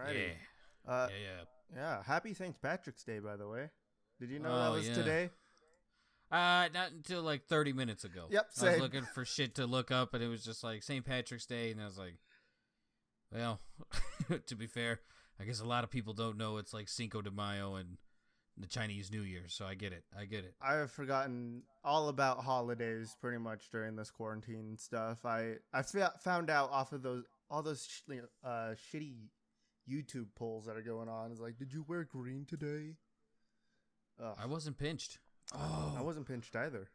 Alrighty. Yeah. Yeah. Happy St. Patrick's Day, by the way. Did you know that was today? Not until like 30 minutes ago. Yep, I was looking for shit to look up, and it was just like St. Patrick's Day, and I was like, well, to be fair, I guess a lot of people don't know it's like Cinco de Mayo and the Chinese New Year, so I get it. I have forgotten all about holidays pretty much during this quarantine stuff. I found out off of all those shitty YouTube polls that are going on. It's like, did you wear green today? I wasn't pinched. I wasn't pinched either.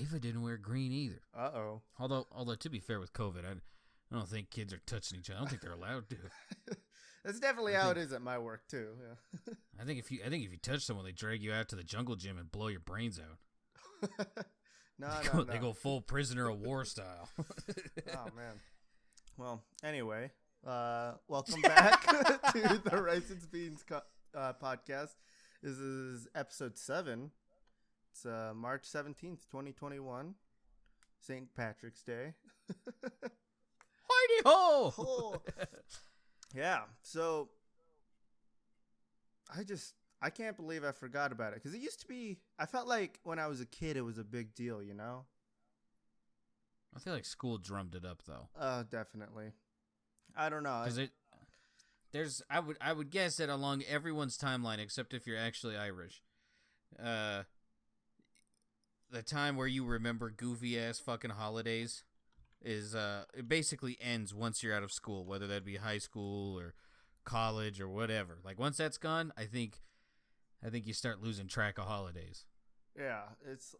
Ava didn't wear green either. Uh-oh. Although to be fair with COVID, I don't think kids are touching each other. I don't think they're allowed to. That's definitely how it is at my work too. Yeah. I think if you touch someone, they drag you out to the jungle gym and blow your brains out. No. They go full prisoner of war style. Oh man. Well, anyway, welcome back to the Rice and Beans podcast. This is episode 7. It's March 17th, 2021, St. Patrick's Day. Hoity ho! Oh. Yeah, so I can't believe I forgot about it, because it used to be, I felt like when I was a kid it was a big deal, you know? I feel like school drummed it up though. Definitely. I don't know. Because I would guess that along everyone's timeline, except if you're actually Irish, the time where you remember goofy ass fucking holidays is it basically ends once you're out of school, whether that be high school or college or whatever. Like once that's gone, I think you start losing track of holidays. Yeah, it's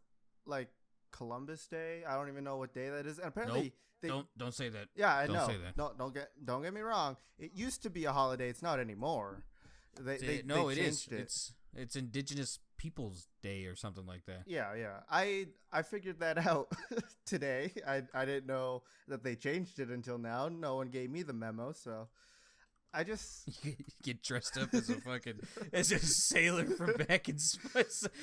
like Columbus Day. I don't even know what day that is. And apparently, don't say that. Yeah, I know. Don't say that. No, don't get me wrong. It used to be a holiday. It's not anymore. They changed it. It's Indigenous Peoples Day or something like that. Yeah. I figured that out today. I didn't know that they changed it until now. No one gave me the memo, so I just get dressed up as a sailor from back in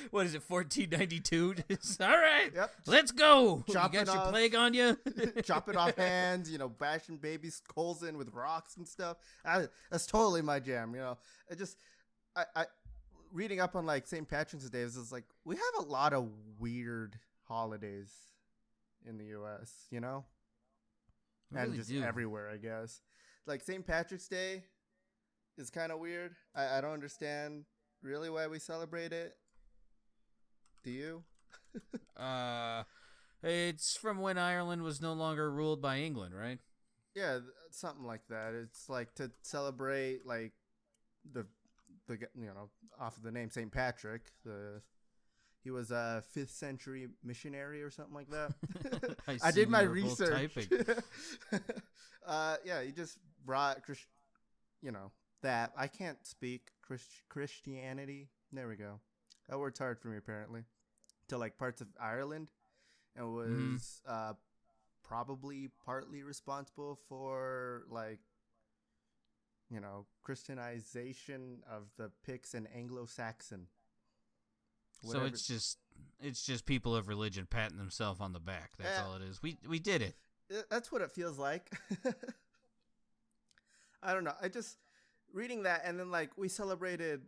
what is it, 1492? All right, yep. Let's go. You got your plague on you. Chopping off hands, bashing babies' skulls in with rocks and stuff. That's totally my jam. I reading up on like St. Patrick's Day is like we have a lot of weird holidays in the U.S. And really just do. Everywhere, I guess. Like St. Patrick's Day is kind of weird. I don't understand really why we celebrate it. Do you? It's from when Ireland was no longer ruled by England, right? Yeah, something like that. It's like to celebrate like the off of the name St. Patrick. He was a 5th century missionary or something like that. I did my research. Yeah, he just brought that. I can't speak Christianity. There we go. That word's hard for me apparently. To like parts of Ireland, and was probably partly responsible for like Christianization of the Picts and Anglo-Saxon. Whatever. So it's just people of religion patting themselves on the back. That's all it is. We did it. That's what it feels like. I don't know. I just reading that, and then like we celebrated.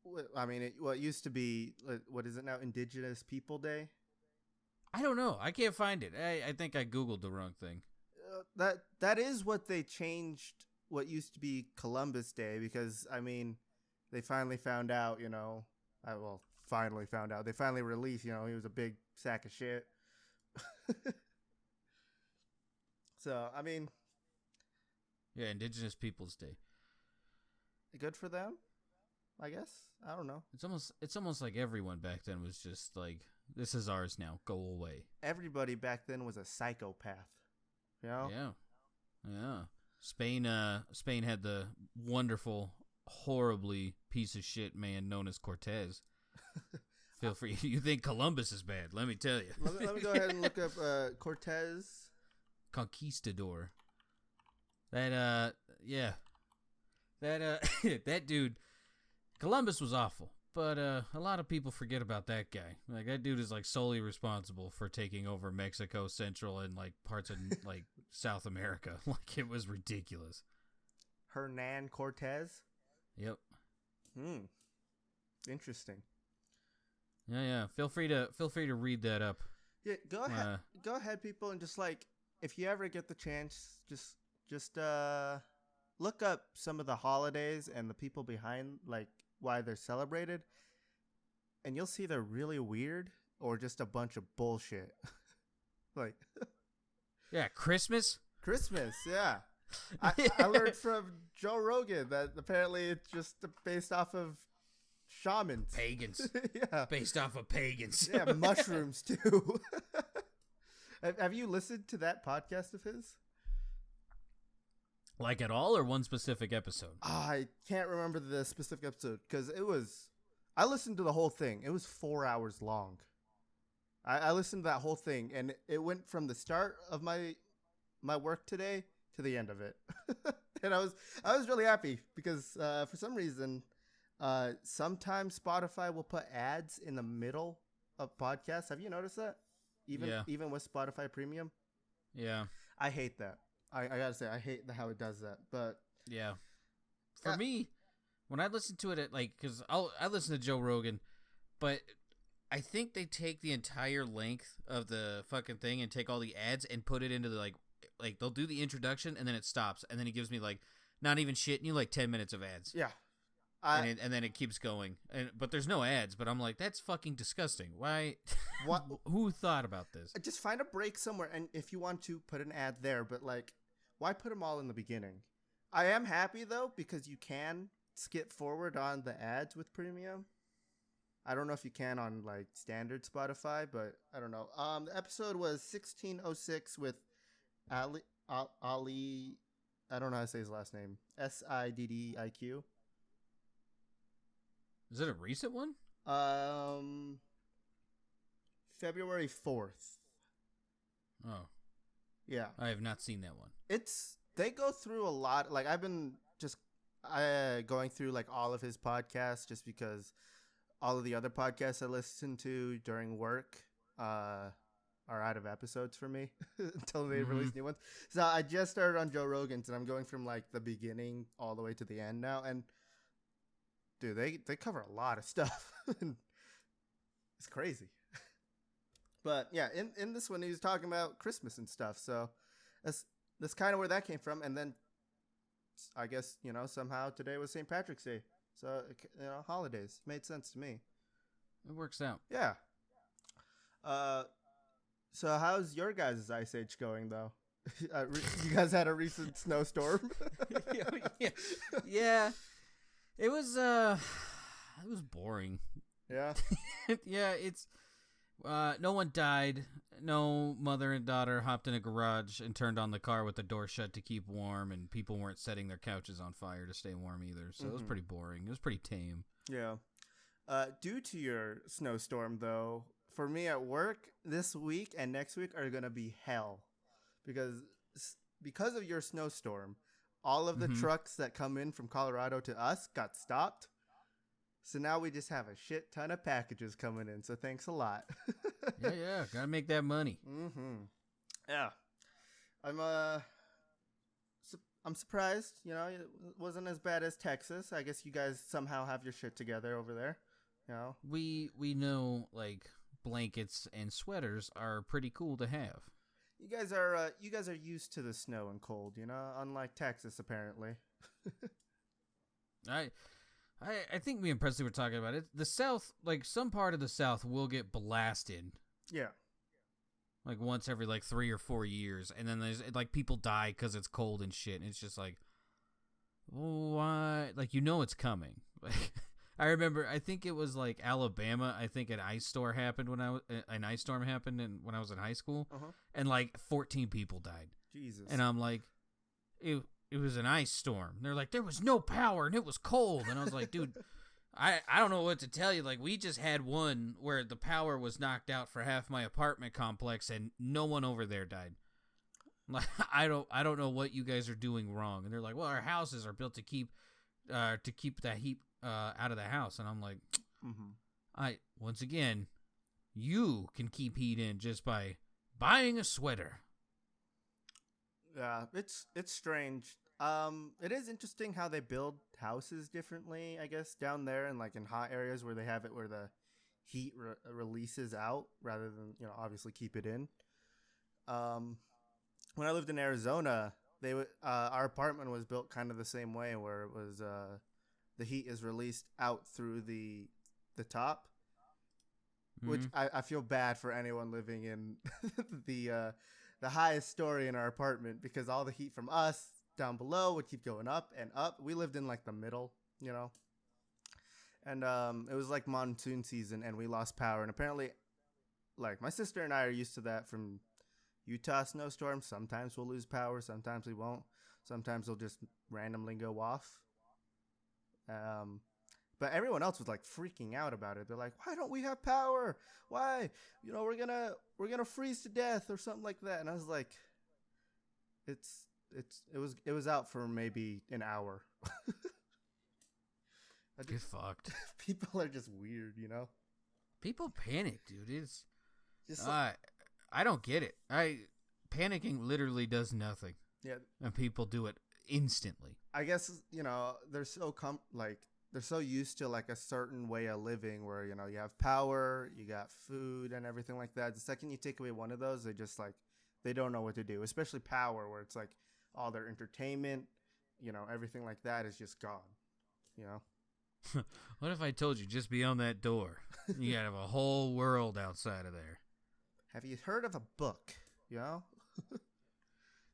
It used to be, what is it now? Indigenous People Day. I don't know. I can't find it. I think I googled the wrong thing. That is what they changed. What used to be Columbus Day, because they finally found out. Finally found out. They finally released. He was a big sack of shit. So yeah, Indigenous Peoples Day. Good for them, I guess. I don't know. It's almost like everyone back then was just like, this is ours now. Go away. Everybody back then was a psychopath. Yeah. Spain had the wonderful, horribly piece of shit man known as Cortez. Feel free. You think Columbus is bad? Let me tell you. Let me go ahead and look up Cortez. Conquistador. That dude, Columbus was awful, but a lot of people forget about that guy. Like that dude is like solely responsible for taking over Mexico, Central, and like parts of like South America. Like it was ridiculous. Hernan Cortez. Yep. Interesting. Yeah. Feel free to read that up. Yeah, go ahead, people, and just like if you ever get the chance, just look up some of the holidays and the people behind, like why they're celebrated, and you'll see they're really weird or just a bunch of bullshit. Like, yeah, Christmas, yeah. I learned from Joe Rogan that apparently it's just based off of shamans, pagans. Yeah, based off of pagans. Yeah, mushrooms too. Have you listened to that podcast of his? Like at all, or one specific episode? I can't remember the specific episode because I listened to the whole thing. It was 4 hours long. I listened to that whole thing, and it went from the start of my work today to the end of it. And I was really happy because for some reason, sometimes Spotify will put ads in the middle of podcasts. Have you noticed that? Even with Spotify Premium? Yeah. I hate that. I gotta say, I hate how it does that. But yeah, for me, when I listen to it, because I listen to Joe Rogan, but I think they take the entire length of the fucking thing and take all the ads and put it into the like they'll do the introduction and then it stops and then he gives me like not even shitting you like 10 minutes of ads. Yeah. And then it keeps going, but there's no ads. But I'm like, that's fucking disgusting. Why? What? Who thought about this? Just find a break somewhere, and if you want to, put an ad there. But like, why put them all in the beginning? I am happy though because you can skip forward on the ads with premium. I don't know if you can on like standard Spotify, but I don't know. The episode was 1606 with Ali. I don't know how to say his last name. Siddiq. Is it a recent one? February 4th. Oh. Yeah. I have not seen that one. They go through a lot. Like I've been just going through like all of his podcasts just because all of the other podcasts I listen to during work are out of episodes for me until they release new ones. So I just started on Joe Rogan's and I'm going from like the beginning all the way to the end now. And dude, they cover a lot of stuff. It's crazy. But yeah, in this one, he was talking about Christmas and stuff. So that's kind of where that came from. And then I guess, somehow today was St. Patrick's Day. So, holidays made sense to me. It works out. Yeah. So how's your guys' Ice Age going, though? You guys had a recent snowstorm? Yeah. It was boring. Yeah. Yeah, it's no one died. No mother and daughter hopped in a garage and turned on the car with the door shut to keep warm, and people weren't setting their couches on fire to stay warm either. So it was pretty boring. It was pretty tame. Yeah. Due to your snowstorm, though, for me at work, this week and next week are going to be hell. Because of your snowstorm, all of the trucks that come in from Colorado to us got stopped. So now we just have a shit ton of packages coming in. So thanks a lot. Yeah. Gotta make that money. Yeah. I'm surprised, it wasn't as bad as Texas. I guess you guys somehow have your shit together over there. We know like blankets and sweaters are pretty cool to have. You guys are used to the snow and cold, unlike Texas apparently. I think me and Presley were talking about it. The South, like some part of the South will get blasted. Yeah. Like once every like 3 or 4 years. And then there's like people die because it's cold and shit. And it's just like, why? Like, it's coming. Like, I remember, I think it was like Alabama. I think an ice storm happened when I was in high school. And like 14 people died. Jesus. And I'm like, it was an ice storm. They're like, there was no power and it was cold. And I was like, dude, I don't know what to tell you. Like, we just had one where the power was knocked out for half my apartment complex and no one over there died. Like, I don't know what you guys are doing wrong. And they're like, well, our houses are built to keep that heat out of the house. And I'm like, once again, you can keep heat in just by buying a sweater. Yeah, it's strange. It is interesting how they build houses differently, I guess, down there and like in hot areas where they have it where the heat releases out rather than, obviously keep it in. When I lived in Arizona, our apartment was built kind of the same way where it was the heat is released out through the top, which I feel bad for anyone living in the highest story in our apartment because all the heat from us down below would keep going up and up. We lived in like the middle, and it was like monsoon season and we lost power. And apparently, like my sister and I are used to that from Utah snowstorms. Sometimes we'll lose power, sometimes we won't. Sometimes they'll just randomly go off. But everyone else was like freaking out about it. They're like, "Why don't we have power? Why? We're gonna freeze to death or something like that." And I was like, it was out for maybe an hour. Get fucked. People are just weird, People panic, dude. It's just I don't get it. Panicking literally does nothing. Yeah, and people do it instantly. I guess they're so they're so used to like a certain way of living where you have power, you got food and everything like that. The second you take away one of those, they just like they don't know what to do. Especially power, where it's like all their entertainment, everything like that is just gone. What if I told you just beyond that door, you gotta have a whole world outside of there? Have you heard of a book?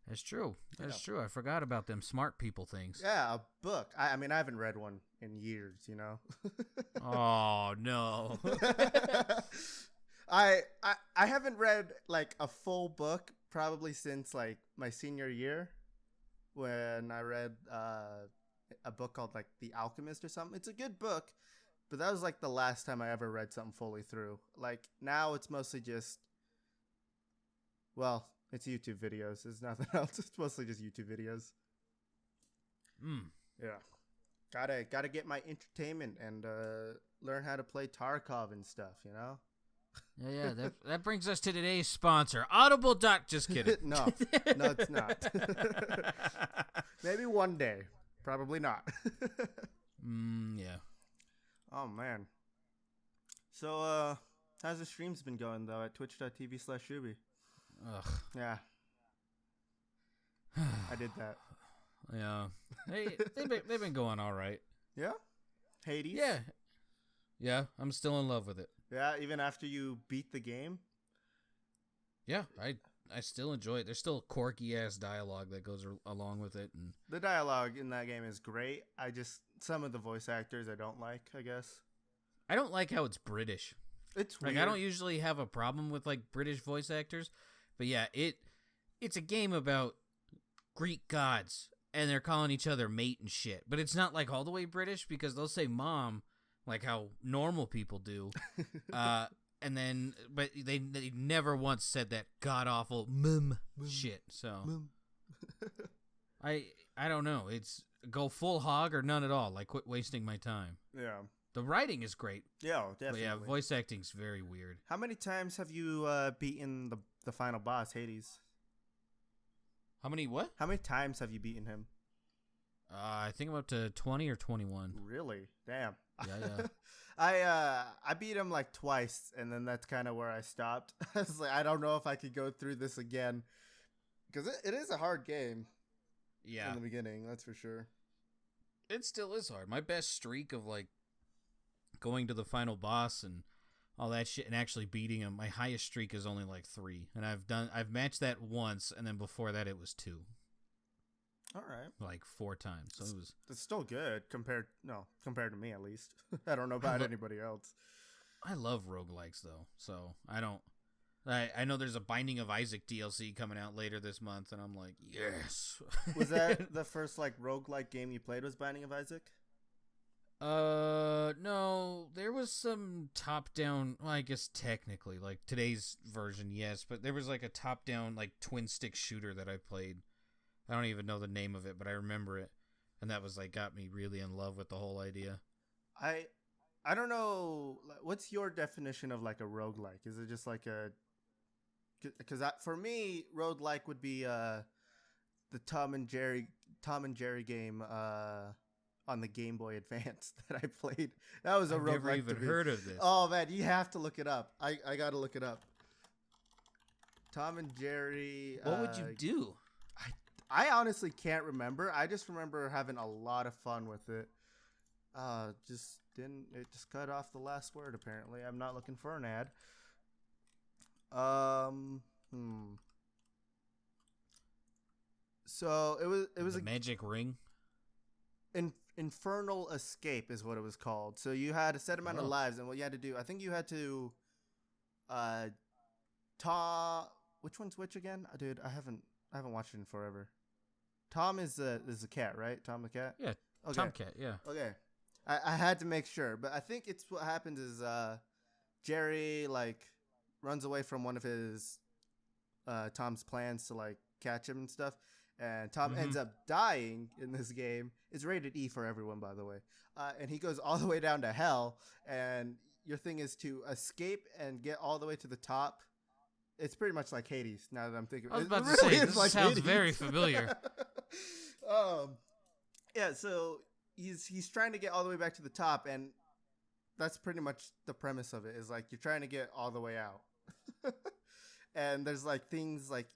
That's true. That's true. I forgot about them smart people things. Yeah, a book. I mean, I haven't read one in years, Oh, no. I haven't read like a full book probably since like my senior year when I read a book called like The Alchemist or something. It's a good book, but that was like the last time I ever read something fully through. Like now it's mostly just, well, it's YouTube videos. There's nothing else. It's mostly just YouTube videos. Yeah. Gotta get my entertainment and learn how to play Tarkov and stuff, Yeah, that brings us to today's sponsor, Audible. Just kidding. No, it's not. Maybe one day. Probably not. Yeah. Oh, man. So, how's the streams been going, though, at twitch.tv/Shuby? Ugh. Yeah. I did that. Yeah. They've been going all right. Yeah? Hades? Yeah. Yeah, I'm still in love with it. Yeah, even after you beat the game? Yeah, I still enjoy it. There's still quirky-ass dialogue that goes along with it. And the dialogue in that game is great. Some of the voice actors I don't like, I guess. I don't like how it's British. It's weird. Like, I don't usually have a problem with, like, British voice actors. But, yeah, it's a game about Greek gods, and they're calling each other mate and shit. But it's not, like, all the way British, because they'll say mom, like how normal people do. And then, but they never once said that god-awful mum shit, so. Mum. I don't know. It's go full hog or none at all. Like, quit wasting my time. Yeah. The writing is great. Yeah, definitely. But yeah, voice acting's very weird. How many times have you beaten the final boss, Hades? How many what? How many times have you beaten him? I think I'm up to 20 or 21. Really? Damn. Yeah. I beat him like twice, and then that's kind of where I stopped. I was like, I don't know if I could go through this again, because it is a hard game. Yeah. In the beginning, that's for sure. It still is hard. My best streak of like going to the final boss and all that shit and actually beating him, my highest streak is only like 3, and I've matched that once, and then before that it was 2. All right. Like 4 times. So it's still good compared to me at least. I don't know about anybody else. I love roguelikes though. So I know there's a Binding of Isaac DLC coming out later this month, and I'm like, yes. Was that the first like roguelike game you played was Binding of Isaac? No, there was some top-down, well, I guess technically, like today's version, yes, but there was like a top-down like twin stick shooter that I played. I don't even know the name of it, but I remember it. And that was like got me really in love with the whole idea. I don't know, what's your definition of like a roguelike? Is it just like a, because for me roguelike would be the Tom and Jerry Tom and Jerry game on the Game Boy Advance that I played. That was a roguelike. I've never even heard of this. Oh man, you have to look it up. I gotta look it up. Tom and Jerry. What would you do? I honestly can't remember. I just remember having a lot of fun with it. It just cut off the last word apparently. I'm not looking for an ad. So it was a magic ring. Infernal Escape is what it was called. So you had a set amount of lives, and what you had to do, I think you had to which one's which again? Dude, I haven't watched it in forever. Tom is the cat, right? Tom the cat? Yeah. Okay. Tomcat, yeah. Okay. I had to make sure, but I think it's what happens is Jerry like runs away from one of his Tom's plans to like catch him and stuff, and Tom ends up dying in this game. It's rated E for everyone, by the way, and he goes all the way down to hell, and your thing is to escape and get all the way to the top. It's pretty much like Hades. Now that I'm thinking, I was about to say, this sounds Hades. very familiar. Yeah. So he's trying to get all the way back to the top, and that's pretty much the premise of it. Is like you're trying to get all the way out, and there's like things like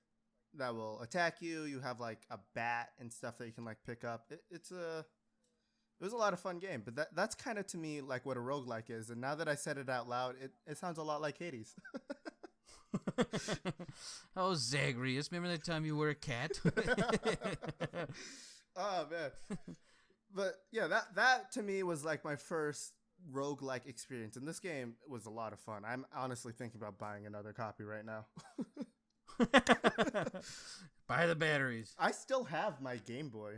that will attack you. You have like a bat and stuff that you can like pick up. It was a lot of fun game, but that's kind of to me like what a roguelike is. And now that I said it out loud, it sounds a lot like Hades. Oh, Zagreus, remember that time you were a cat? Oh man. But yeah, that to me was like my first roguelike experience, and this game was a lot of fun. I'm honestly thinking about buying another copy right now. Buy the batteries. I still have my Game Boy.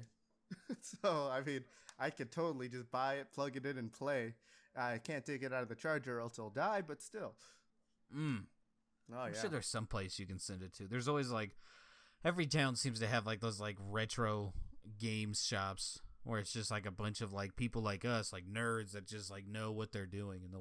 So I mean, I could totally just buy it, plug it in, and play. I can't take it out of the charger or else it'll die, but still. Oh, I'm sure there's some place you can send it to. There's always like, every town seems to have like those like retro games shops where it's just like a bunch of like people like us, like nerds that just like know what they're doing, and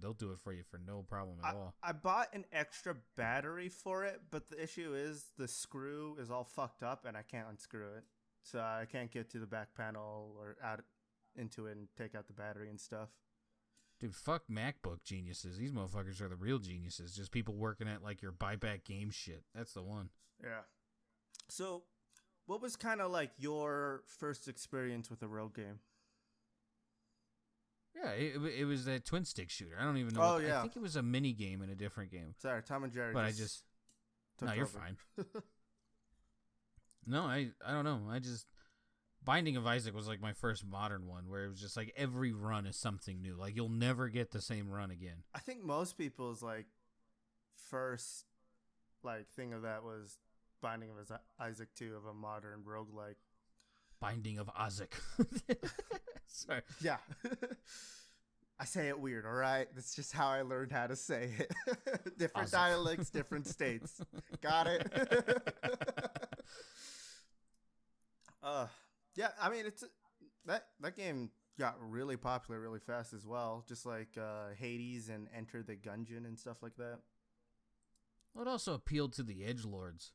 they'll do it for you for no problem at all. I bought an extra battery for it, but the issue is the screw is all fucked up and I can't unscrew it. So I can't get to the back panel or out into it and take out the battery and stuff. Dude, fuck MacBook geniuses. These motherfuckers are the real geniuses. Just people working at like your buyback game shit. That's the one. Yeah. So, what was kind of like your first experience with a rogue game? Yeah, it was that twin stick shooter. I don't even know. Oh, yeah. I think it was a mini game in a different game. Sorry, Tom and Jerry. But no, you're fine. No, I don't know. Binding of Isaac was like my first modern one where it was just like every run is something new. Like you'll never get the same run again. I think most people's like first like thing of that was Binding of Isaac 2 of a modern roguelike. Binding of Isaac. Sorry. Yeah. I say it weird, all right? That's just how I learned how to say it. Different Isaac. dialects, different states. Got it? Yeah, I mean, it's that game got really popular really fast as well, just like Hades and Enter the Gungeon and stuff like that. Well, it also appealed to the edgelords.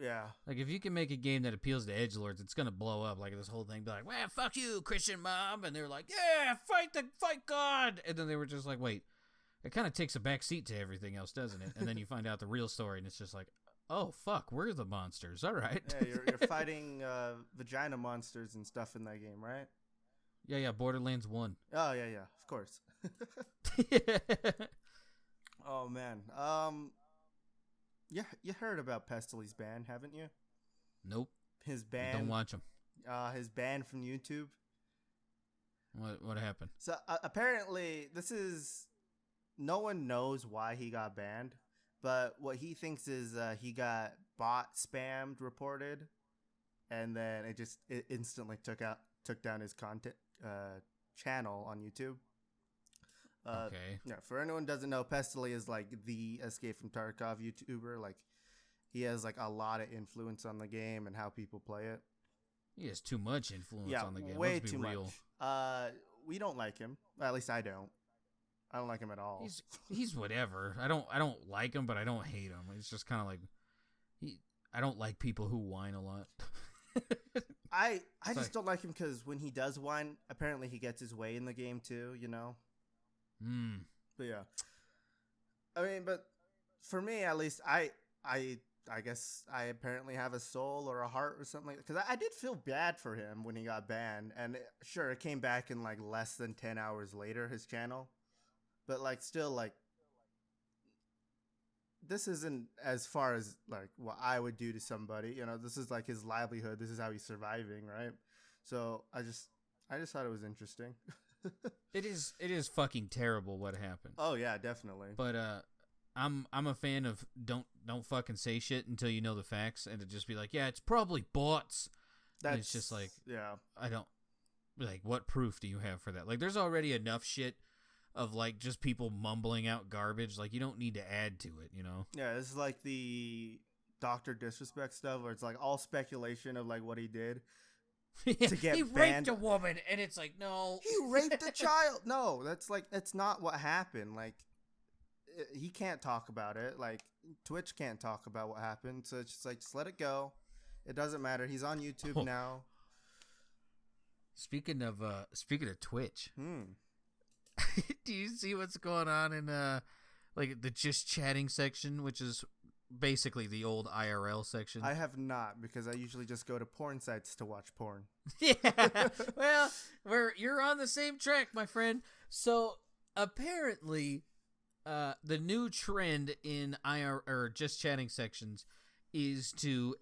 Yeah. Like, if you can make a game that appeals to edgelords, it's going to blow up. Like, this whole thing be like, well, fuck you, Christian mom. And they were like, yeah, fight God. And then they were just like, wait, it kind of takes a back seat to everything else, doesn't it? And then you find out the real story, and it's just like, oh, fuck, we're the monsters. All right. Yeah, you're fighting vagina monsters and stuff in that game, right? Yeah, Borderlands 1. Oh, yeah, of course. Oh, man. Yeah, you heard about Pestily's ban, haven't you? Nope. His ban. Don't watch him. His ban from YouTube. What happened? So apparently, no one knows why he got banned, but what he thinks is he got bot spammed reported, and then it instantly took down his content channel on YouTube. Okay. Yeah, for anyone who doesn't know, Pestily is like the Escape from Tarkov YouTuber. Like, he has like a lot of influence on the game and how people play it. He has too much influence on the game. Way Let's be too real. much. We don't like him. Well, at least I don't. I don't like him at all. He's whatever. I don't like him, but I don't hate him. It's just kind of like I don't like people who whine a lot. I just don't like him because when he does whine, apparently he gets his way in the game too, you know? But yeah. I mean, but for me, at least, I guess I apparently have a soul or a heart or something like that. Because I did feel bad for him when he got banned. And sure, it came back in like less than 10 hours later, his channel. But like still like, this isn't as far as like what I would do to somebody. You know, this is like his livelihood. This is how he's surviving, right? So I just thought it was interesting. It is fucking terrible what happened. Oh yeah, definitely. But I'm a fan of don't fucking say shit until you know the facts, and to just be like, yeah, it's probably bots. And it's just like, yeah, I don't like, what proof do you have for that? Like, there's already enough shit of like just people mumbling out garbage. Like, you don't need to add to it, you know? Yeah, this is like the Dr. Disrespect stuff where it's like all speculation of like what he did. To get he banned. raped a woman, and it's like, no, he raped a child. No, that's not what happened. Like, he can't talk about it. Like, Twitch can't talk about what happened. So it's just like, just let it go. It doesn't matter. He's on YouTube now. Speaking of Twitch, Hmm. do you see what's going on in like the just chatting section, which is basically the old IRL section? I have not, because I usually just go to porn sites to watch porn. Yeah. Well, you're on the same track, my friend. So apparently, the new trend in IR or just chatting sections is to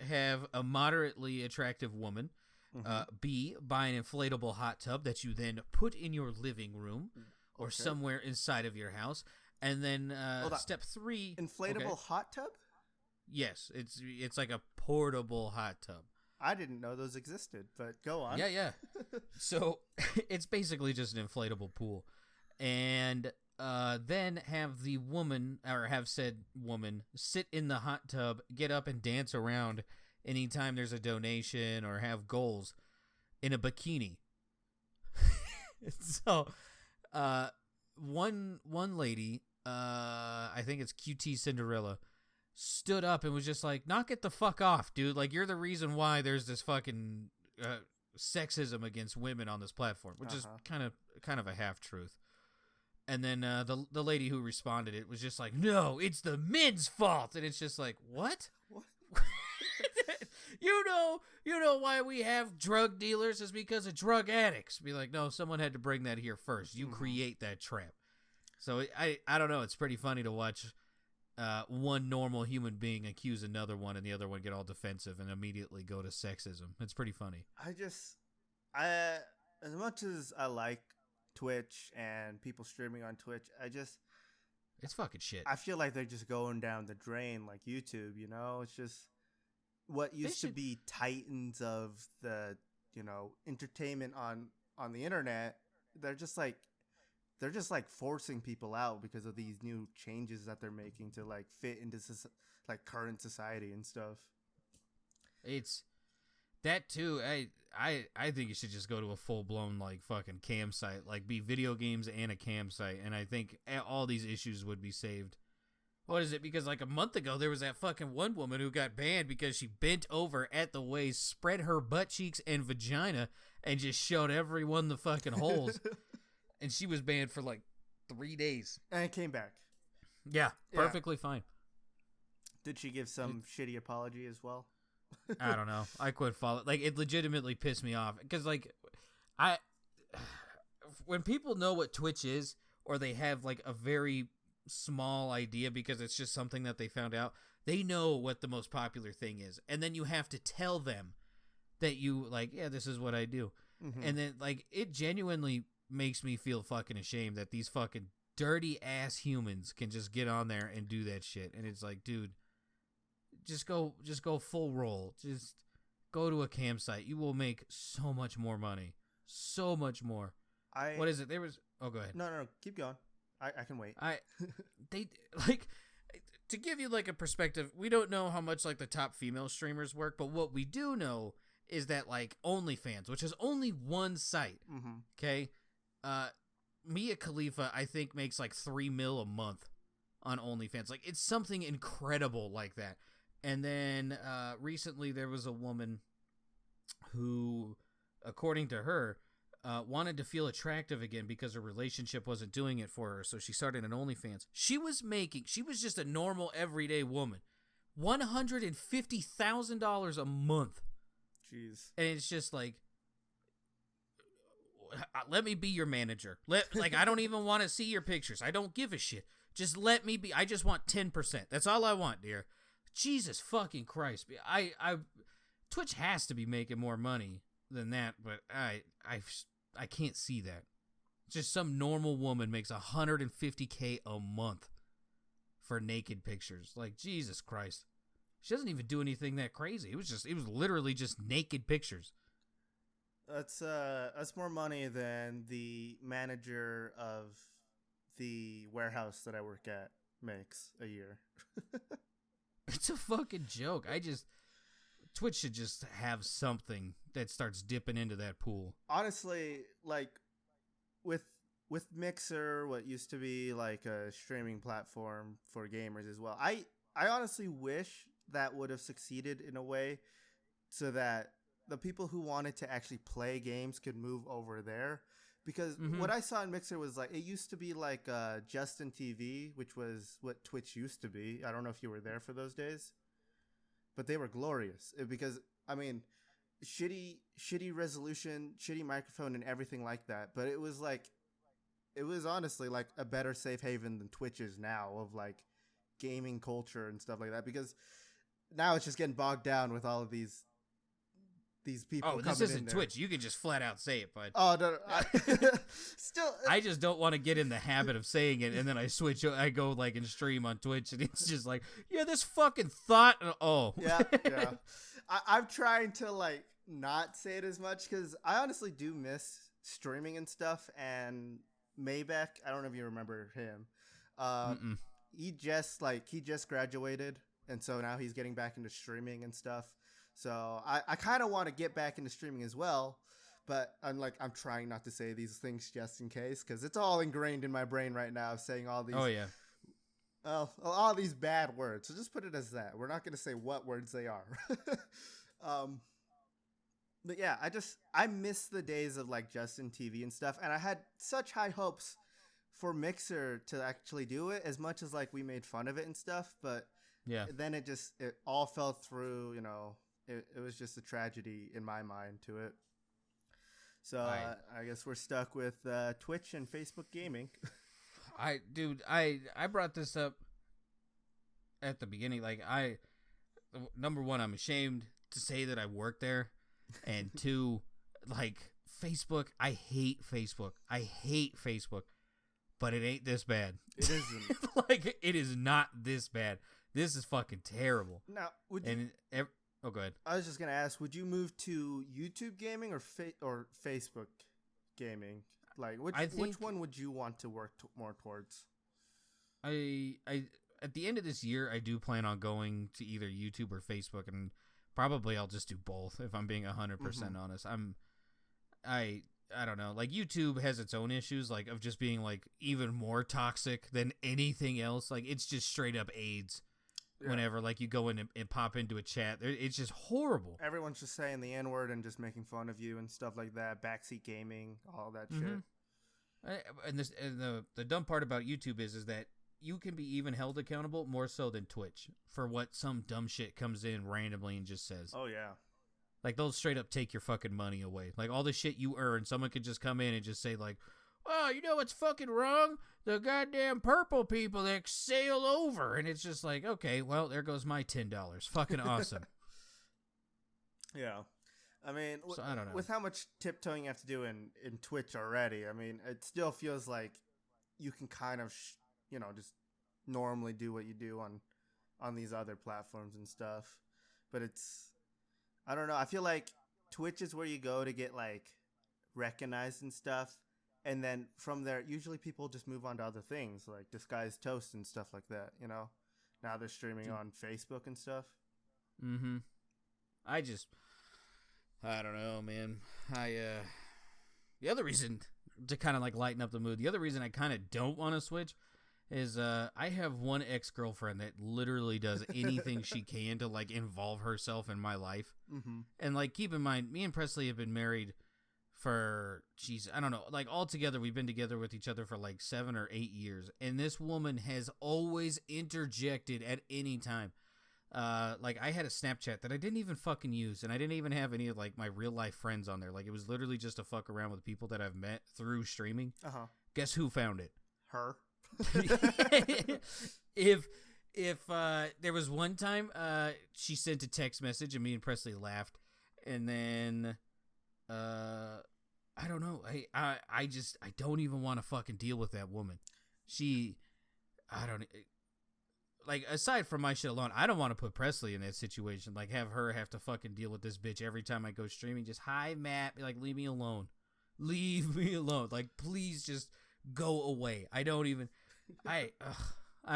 have a moderately attractive woman, B, buy an inflatable hot tub that you then put in your living room or somewhere inside of your house, and then step 3, inflatable hot tub. Yes, it's like a portable hot tub. I didn't know those existed, but go on. Yeah. So it's basically just an inflatable pool, and then have the woman, or have said woman, sit in the hot tub, get up and dance around anytime there's a donation or have goals in a bikini. So, one lady, I think it's QT Cinderella, stood up and was just like, knock it the fuck off, dude. Like, you're the reason why there's this fucking sexism against women on this platform, which is kind of a half-truth. And then the lady who responded, it was just like, no, it's the men's fault. And it's just like, what? you know why we have drug dealers is because of drug addicts. Be like, no, someone had to bring that here first. You create that trap. So I don't know. It's pretty funny to watch one normal human being accuse another one, and the other one get all defensive and immediately go to sexism. It's pretty funny. As much as I like Twitch and people streaming on Twitch, it's fucking shit. I feel like they're just going down the drain like YouTube, you know? It's just what used to be titans of the, you know, entertainment on the internet. They're just like forcing people out because of these new changes that they're making to like fit into like current society and stuff. It's that too. I think you should just go to a full-blown like fucking cam site, like be video games and a cam site, and I think all these issues would be saved. What is it? Because like a month ago there was that fucking one woman who got banned because she bent over at the waist, spread her butt cheeks and vagina, and just showed everyone the fucking holes. And she was banned for like 3 days. And it came back. Yeah, perfectly fine. Did she give some shitty apology as well? I don't know. I quit following. Like, it legitimately pissed me off. Because, like, when people know what Twitch is, or they have, like, a very small idea because it's just something that they found out, they know what the most popular thing is. And then you have to tell them that you, like, yeah, this is what I do. Mm-hmm. And then, like, it genuinely makes me feel fucking ashamed that these fucking dirty ass humans can just get on there and do that shit. And it's like, dude, just go full roll. Just go to a campsite. You will make so much more money. So much more. What is it? There was, oh, go ahead. No, keep going. I can wait. They like, to give you like a perspective, we don't know how much like the top female streamers work, but what we do know is that like OnlyFans, which is only one site, okay, Mia Khalifa, I think, makes like $3 million a month on OnlyFans. Like, it's something incredible like that. And then recently there was a woman, who, according to her, wanted to feel attractive again because her relationship wasn't doing it for her. So she started an OnlyFans. She was just a normal everyday woman. $150,000 a month. Jeez. And it's just like, let me be your manager. I don't even want to see your pictures. I don't give a shit. Just let me be. I just want 10%. That's all I want, dear. Jesus fucking Christ. Twitch has to be making more money than that, but I can't see that. Just some normal woman makes $150K a month for naked pictures. Like, Jesus Christ. She doesn't even do anything that crazy. It was literally just naked pictures. That's more money than the manager of the warehouse that I work at makes a year. It's a fucking joke. Twitch should just have something that starts dipping into that pool. Honestly, like with Mixer, what used to be like a streaming platform for gamers as well. I honestly wish that would have succeeded in a way so that the people who wanted to actually play games could move over there. Because what I saw in Mixer was like, it used to be like Justin TV, which was what Twitch used to be. I don't know if you were there for those days, but they were glorious. Because, I mean, shitty resolution, shitty microphone and everything like that. But it was honestly like a better safe haven than Twitch is now of like gaming culture and stuff like that. Because now it's just getting bogged down with all of these people. Oh, this isn't Twitch. You can just flat out say it, but no. Still, I just don't want to get in the habit of saying it, and then I go like and stream on Twitch, and it's just like, yeah, this fucking thought. Yeah. I'm trying to like not say it as much because I honestly do miss streaming and stuff. And Maybeck, I don't know if you remember him. He just graduated, and so now he's getting back into streaming and stuff. So I kind of want to get back into streaming as well, but I'm trying not to say these things just in case because it's all ingrained in my brain right now saying all these. Oh yeah. All these bad words. So just put it as that. We're not going to say what words they are. But yeah, I miss the days of like Justin TV and stuff, and I had such high hopes for Mixer to actually do it as much as like we made fun of it and stuff, but yeah, then it all fell through, you know. It was just a tragedy in my mind to it. So I guess we're stuck with Twitch and Facebook gaming. I brought this up at the beginning. Like number one, I'm ashamed to say that I work there, and two, like Facebook. I hate Facebook. But it ain't this bad. It isn't. Like it is not this bad. This is fucking terrible. Now, go ahead. I was just gonna ask, would you move to YouTube gaming or Facebook gaming? Like, which one would you want to work more towards? I at the end of this year, I do plan on going to either YouTube or Facebook, and probably I'll just do both. If I'm being 100% honest, I don't know. Like YouTube has its own issues, like of just being like even more toxic than anything else. Like it's just straight up AIDS. Yeah. Whenever like you go in and pop into a chat, it's just horrible. Everyone's just saying the N-word and just making fun of you and stuff like that. Backseat gaming, all that shit. And the dumb part about YouTube is that you can be even held accountable more so than Twitch for what some dumb shit comes in randomly and just says. Oh yeah. Like they'll straight up take your fucking money away. Like all the shit you earn, someone could just come in and just say like, "Oh, you know what's fucking wrong? The goddamn purple people that sail over." And it's just like, okay, well, there goes my $10. Fucking awesome. Yeah. I mean, so, I don't know. With how much tiptoeing you have to do in Twitch already, I mean, it still feels like you can kind of, just normally do what you do on these other platforms and stuff. But I don't know. I feel like Twitch is where you go to get like recognized and stuff. And then from there, usually people just move on to other things like Disguised Toast and stuff like that, Now they're streaming on Facebook and stuff. Mm-hmm. I don't know, man. The other reason to kind of like lighten up the mood, the other reason I kind of don't want to switch is I have one ex-girlfriend that literally does anything she can to like involve herself in my life. Mm-hmm. And like, keep in mind, me and Presley have been married for, I don't know, like altogether we've been together with each other for like 7 or 8 years, and this woman has always interjected at any time. Like I had a Snapchat that I didn't even fucking use, and I didn't even have any of like my real life friends on there. Like it was literally just to fuck around with people that I've met through streaming. Guess who found it? Her. if there was one time she sent a text message and me and Presley laughed, and then I don't know, I don't even want to fucking deal with that woman. I don't like, aside from my shit alone, I don't want to put Presley in that situation, like have her have to fucking deal with this bitch every time I go streaming. Just, hi Matt, like leave me alone, like please just go away. I don't even I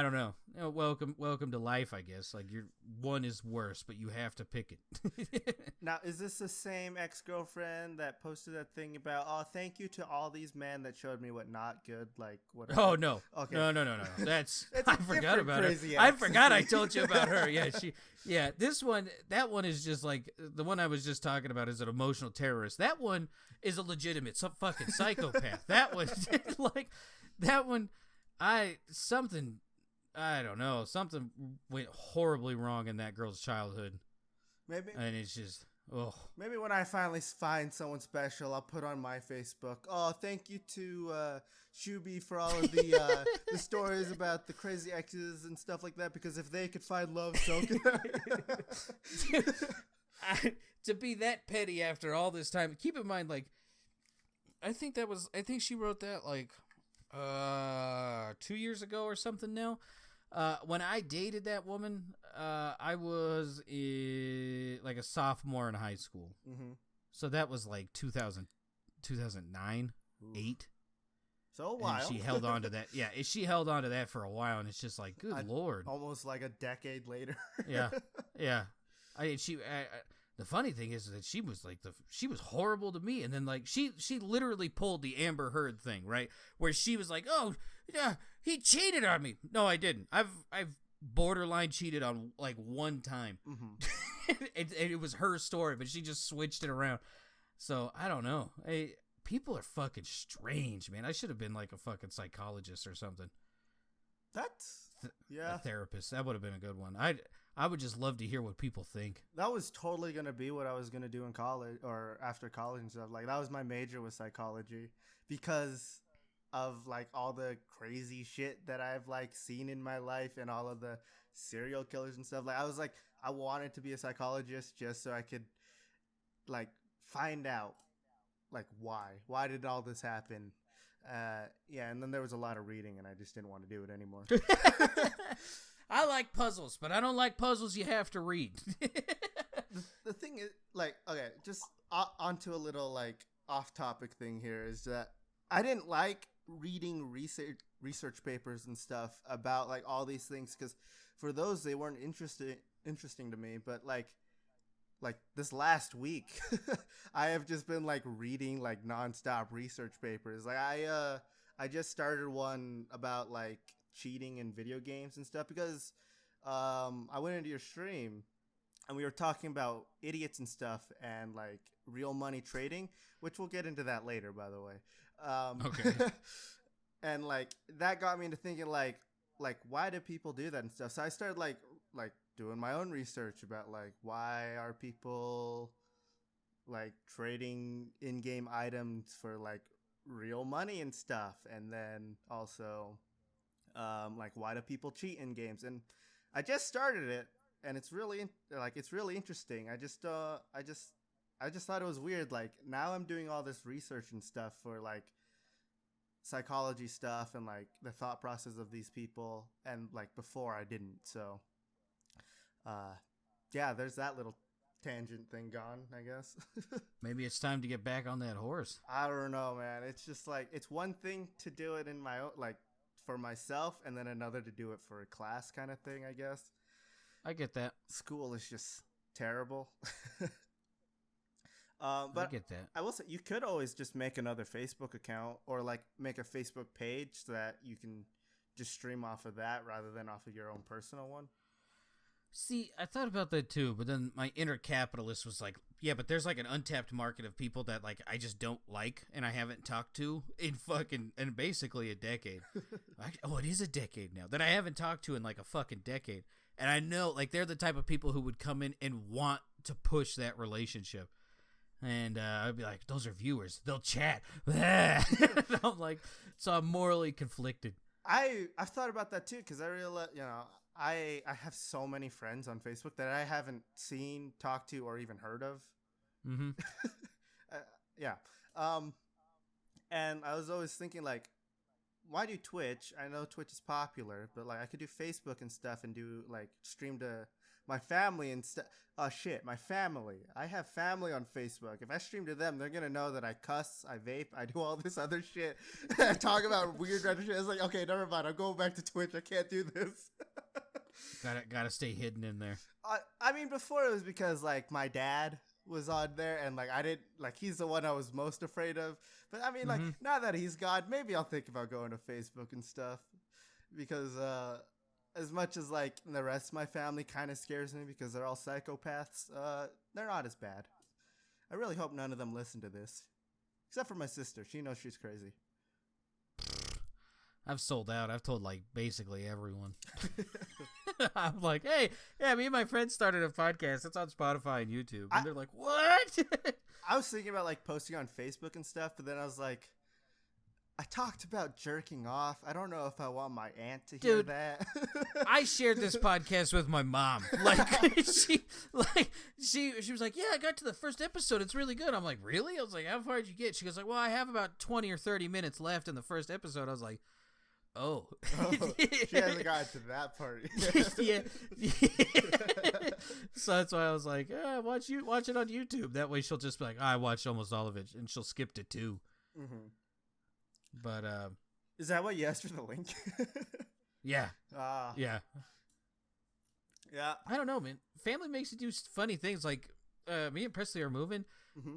don't know. You know, welcome to life, I guess. Like, one is worse, but you have to pick it. Now, is this the same ex-girlfriend that posted that thing about, oh, thank you to all these men that showed me what not good, like, whatever? Oh, no. Okay. No. That's, I forgot about her. Ex. I forgot I told you about her. Yeah, that one is just like, the one I was just talking about is an emotional terrorist. That one is a legitimate, some fucking psychopath. That one, like, that one, I don't know. Something went horribly wrong in that girl's childhood. Maybe. And it's just, oh. Maybe when I finally find someone special, I'll put on my Facebook, oh, thank you to Shuby for all of the stories about the crazy exes and stuff like that, because if they could find love, so could I. To be that petty after all this time, keep in mind, like, I think she wrote that, like, 2 years ago or something now. When I dated that woman, I was like a sophomore in high school. Mm-hmm. So that was like 2009, 8. So a while. And she held on to that. Yeah, she held on to that for a while, and it's just like, good Lord. Almost like a decade later. Yeah. The funny thing is that she was like she was horrible to me, and then like she literally pulled the Amber Heard thing, right, where she was like, oh yeah, he cheated on me. No, I didn't. I've borderline cheated on like one time. Mm-hmm. it was her story, but she just switched it around. So I don't know. People are fucking strange, man. I should have been like a fucking psychologist or something. That's yeah, a therapist. That would have been a good one. I would just love to hear what people think. That was totally going to be what I was going to do in college or after college and stuff. Like, that was my major, was psychology, because of like all the crazy shit that I've like seen in my life and all of the serial killers and stuff. Like, I was like, I wanted to be a psychologist just so I could like find out like why did all this happen? Yeah. And then there was a lot of reading and I just didn't want to do it anymore. I like puzzles, but I don't like puzzles you have to read. The thing is, like, okay, just onto a little, like, off-topic thing here is that I didn't like reading research papers and stuff about, like, all these things, because for those, they weren't interesting to me, but, like this last week, I have just been, like, reading, like, nonstop research papers. Like, I just started one about, like, cheating in video games and stuff, because I went into your stream and we were talking about idiots and stuff and like real money trading, which we'll get into that later, by the way. Okay. And like that got me into thinking like why do people do that and stuff? So I started like doing my own research about like why are people like trading in-game items for like real money and stuff, and then also like why do people cheat in games? And I just started it, and it's really interesting. I just thought it was weird. Like, now I'm doing all this research and stuff for like psychology stuff and like the thought process of these people, and like before I didn't. So yeah, there's that little tangent thing gone, I guess. Maybe it's time to get back on that horse. I don't know, man. It's just like, it's one thing to do it in my own, like, for myself, and then another to do it for a class kind of thing, I guess. I get that. School is just terrible. But I get that. I will say, you could always just make another Facebook account or like make a Facebook page so that you can just stream off of that rather than off of your own personal one? See, I thought about that too, but then my inner capitalist was like, yeah, but there's like an untapped market of people that like I just don't like and I haven't talked to in basically a decade. It is a decade now that I haven't talked to in like a fucking decade. And I know like they're the type of people who would come in and want to push that relationship. And I'd be like, those are viewers. They'll chat. I'm like, so I'm morally conflicted. I've thought about that too, because I realize, I have so many friends on Facebook that I haven't seen, talked to, or even heard of. Mm-hmm. Yeah. And I was always thinking, like, why do Twitch? I know Twitch is popular, but like I could do Facebook and stuff and do like stream to my family and stuff. Oh shit, my family. I have family on Facebook. If I stream to them, they're gonna know that I cuss, I vape, I do all this other shit. I talk about weird retro shit. It's like, okay, never mind. I'm going back to Twitch. I can't do this. Gotta stay hidden in there. I mean, before it was because like my dad was on there and like I didn't like he's the one I was most afraid of. But I mean, like now that he's gone, maybe I'll think about going to Facebook and stuff because as much as like the rest of my family kind of scares me because they're all psychopaths, they're not as bad. I really hope none of them listen to this, except for my sister. She knows she's crazy. I've sold out. I've told like basically everyone. I'm like, hey, yeah, me and my friends started a podcast. It's on Spotify and YouTube. And they're like, what? I was thinking about like posting on Facebook and stuff, but then I was like, I talked about jerking off. I don't know if I want my aunt to hear that. I shared this podcast with my mom. She was like, yeah, I got to the first episode. It's really good. I'm like, really? I was like, how far did you get? She goes like, well, I have about 20 or 30 minutes left in the first episode. I was like, oh. She hasn't gotten to that part. Yeah. So that's why I was like, watch it on YouTube. That way she'll just be like, I watched almost all of it, and she'll skip to 2. Mm-hmm. But is that what you asked for the link? Yeah. Yeah. I don't know, man. Family makes you do funny things. Like me and Presley are moving,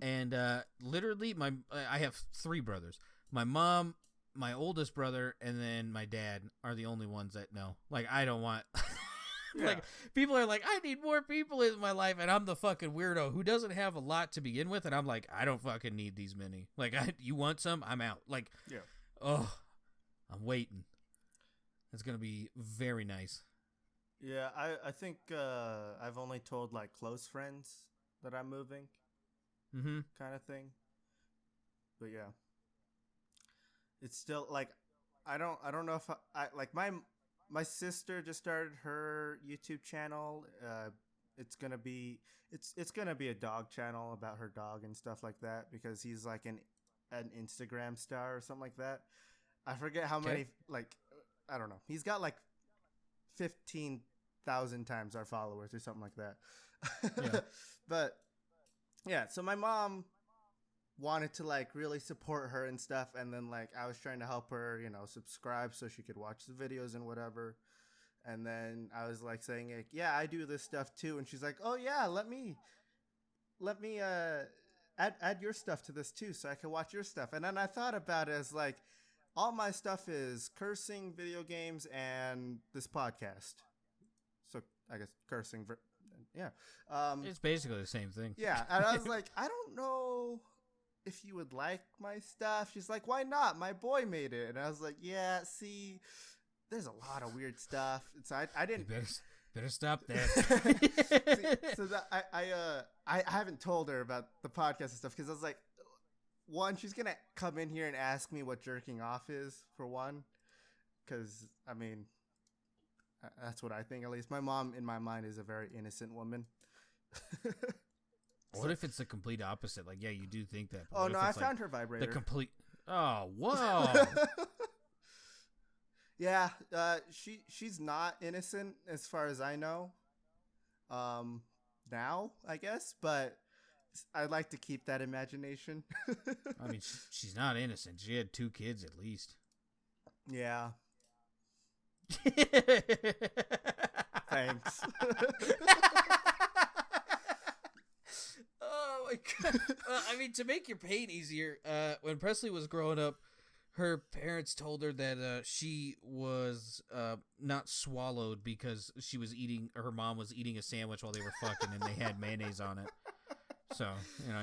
and literally I have 3 brothers. My mom, my oldest brother, and then my dad are the only ones that know. Like, I don't want like people are like, I need more people in my life, and I'm the fucking weirdo who doesn't have a lot to begin with, and I'm like, I don't fucking need these many. Like, you want some? I'm out. Like, I'm waiting. It's gonna be very nice. Yeah, I think I've only told like close friends that I'm moving, kind of thing. But yeah. It's still like I don't know if I like my sister just started her YouTube channel. It's gonna be a dog channel about her dog and stuff like that because he's like an Instagram star or something like that. I forget how many, like I don't know. He's got like 15,000 times our followers or something like that. Yeah. But yeah, so my mom wanted to like really support her and stuff, and then like I was trying to help her, subscribe so she could watch the videos and whatever. And then I was like saying like, yeah, I do this stuff too, and she's like, oh yeah, let me add your stuff to this too so I can watch your stuff. And then I thought about it as like all my stuff is cursing, video games, and this podcast. So I guess cursing it's basically the same thing. Yeah. And I was like, I don't know if you would like my stuff. She's like, why not? My boy made it. And I was like, yeah, see, there's a lot of weird stuff. So I didn't. You better stop that. So that I haven't told her about the podcast and stuff because I was like, one, she's gonna come in here and ask me what jerking off is for one, because I mean, that's what I think at least. My mom, in my mind, is a very innocent woman. What if it's the complete opposite? Like, yeah, you do think that. Oh no, I found her vibrator. The complete. Oh, whoa. Yeah, she's not innocent as far as I know. Now I guess, but I'd like to keep that imagination. I mean, she's not innocent. She had 2 kids at least. Yeah. Thanks. Oh my god! I mean, to make your pain easier, when Presley was growing up, her parents told her that she was not swallowed because she was eating, or her mom was eating a sandwich while they were fucking and they had mayonnaise on it. So,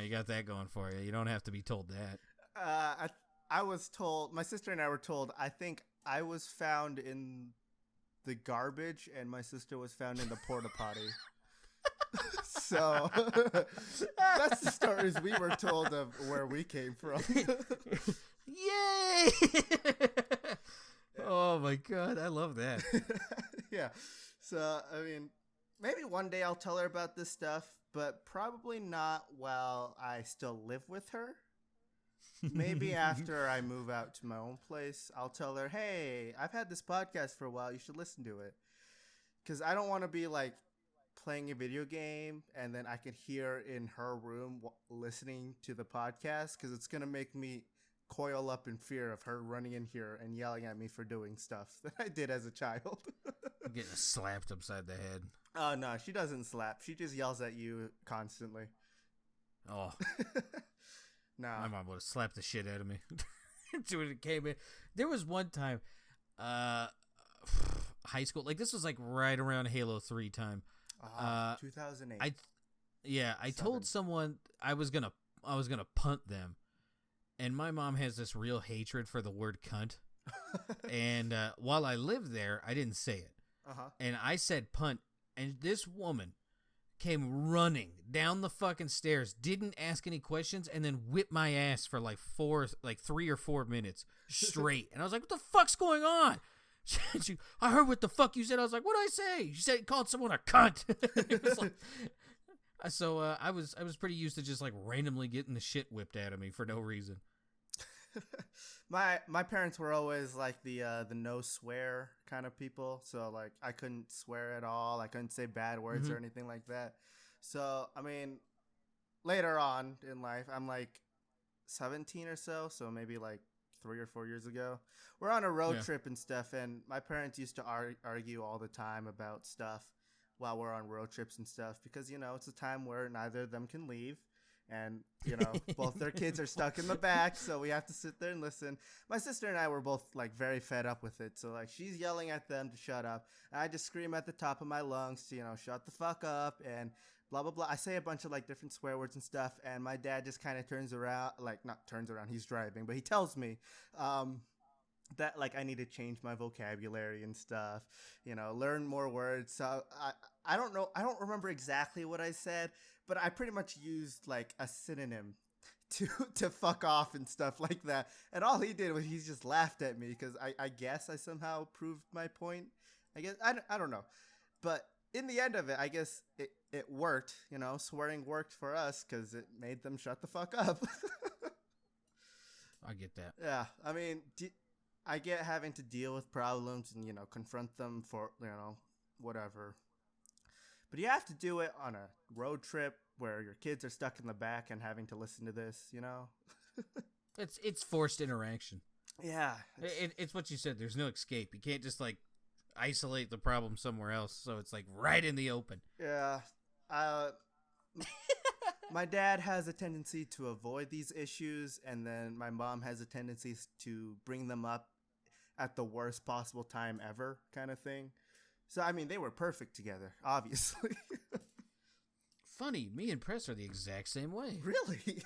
you got that going for you. You don't have to be told that. I was told, my sister and I were told, I think I was found in the garbage and my sister was found in the porta potty. So that's the stories we were told of where we came from. Yay! Oh my God, I love that. Yeah. So, I mean, maybe one day I'll tell her about this stuff, but probably not while I still live with her. Maybe after I move out to my own place, I'll tell her, hey, I've had this podcast for a while. You should listen to it. Because I don't want to be like playing a video game and then I can hear in her room listening to the podcast, because it's going to make me coil up in fear of her running in here and yelling at me for doing stuff that I did as a child. Getting slapped upside the head. Oh, no, she doesn't slap. She just yells at you constantly. Oh. No. My mom would have slapped the shit out of me when it came in. There was one time, high school, like this was like right around Halo 3 time. 2008. I told someone I was gonna punt them, and my mom has this real hatred for the word cunt. And while I lived there, I didn't say it. And I said punt, and this woman came running down the fucking stairs, didn't ask any questions, and then whipped my ass for like 3 or 4 minutes straight. And I was like, what the fuck's going on? I heard what the fuck you said. I was like, what did I say? You said you called someone a cunt. It was like, so I was pretty used to just like randomly getting the shit whipped out of me for no reason. My parents were always like the no swear kind of people, so like I couldn't swear at all. I couldn't say bad words or anything like that. So I mean, later on in life, I'm like 17 or so maybe like 3 or 4 years ago, we're on a road trip and stuff, and my parents used to argue all the time about stuff while we're on road trips and stuff, because it's a time where neither of them can leave. And, both their kids are stuck in the back, so we have to sit there and listen. My sister and I were both, like, very fed up with it. So, like, she's yelling at them to shut up. And I just scream at the top of my lungs to, shut the fuck up and blah, blah, blah. I say a bunch of, like, different swear words and stuff. And my dad just kind of turns around. Like, not turns around. He's driving. But he tells me that, like, I need to change my vocabulary and stuff. Learn more words. So, I don't know. I don't remember exactly what I said, but I pretty much used like a synonym to fuck off and stuff like that. And all he did was he just laughed at me, because I guess I somehow proved my point. I guess I don't know. But in the end of it, I guess it worked. Swearing worked for us because it made them shut the fuck up. I get that. Yeah. I mean, I get having to deal with problems and, confront them for, whatever. But you have to do it on a road trip where your kids are stuck in the back and having to listen to this, It's forced interaction. Yeah. It's what you said. There's no escape. You can't just like isolate the problem somewhere else. So it's like right in the open. Yeah. My dad has a tendency to avoid these issues, and then my mom has a tendency to bring them up at the worst possible time ever, kind of thing. So, I mean, they were perfect together, obviously. Funny, me and Press are the exact same way. Really?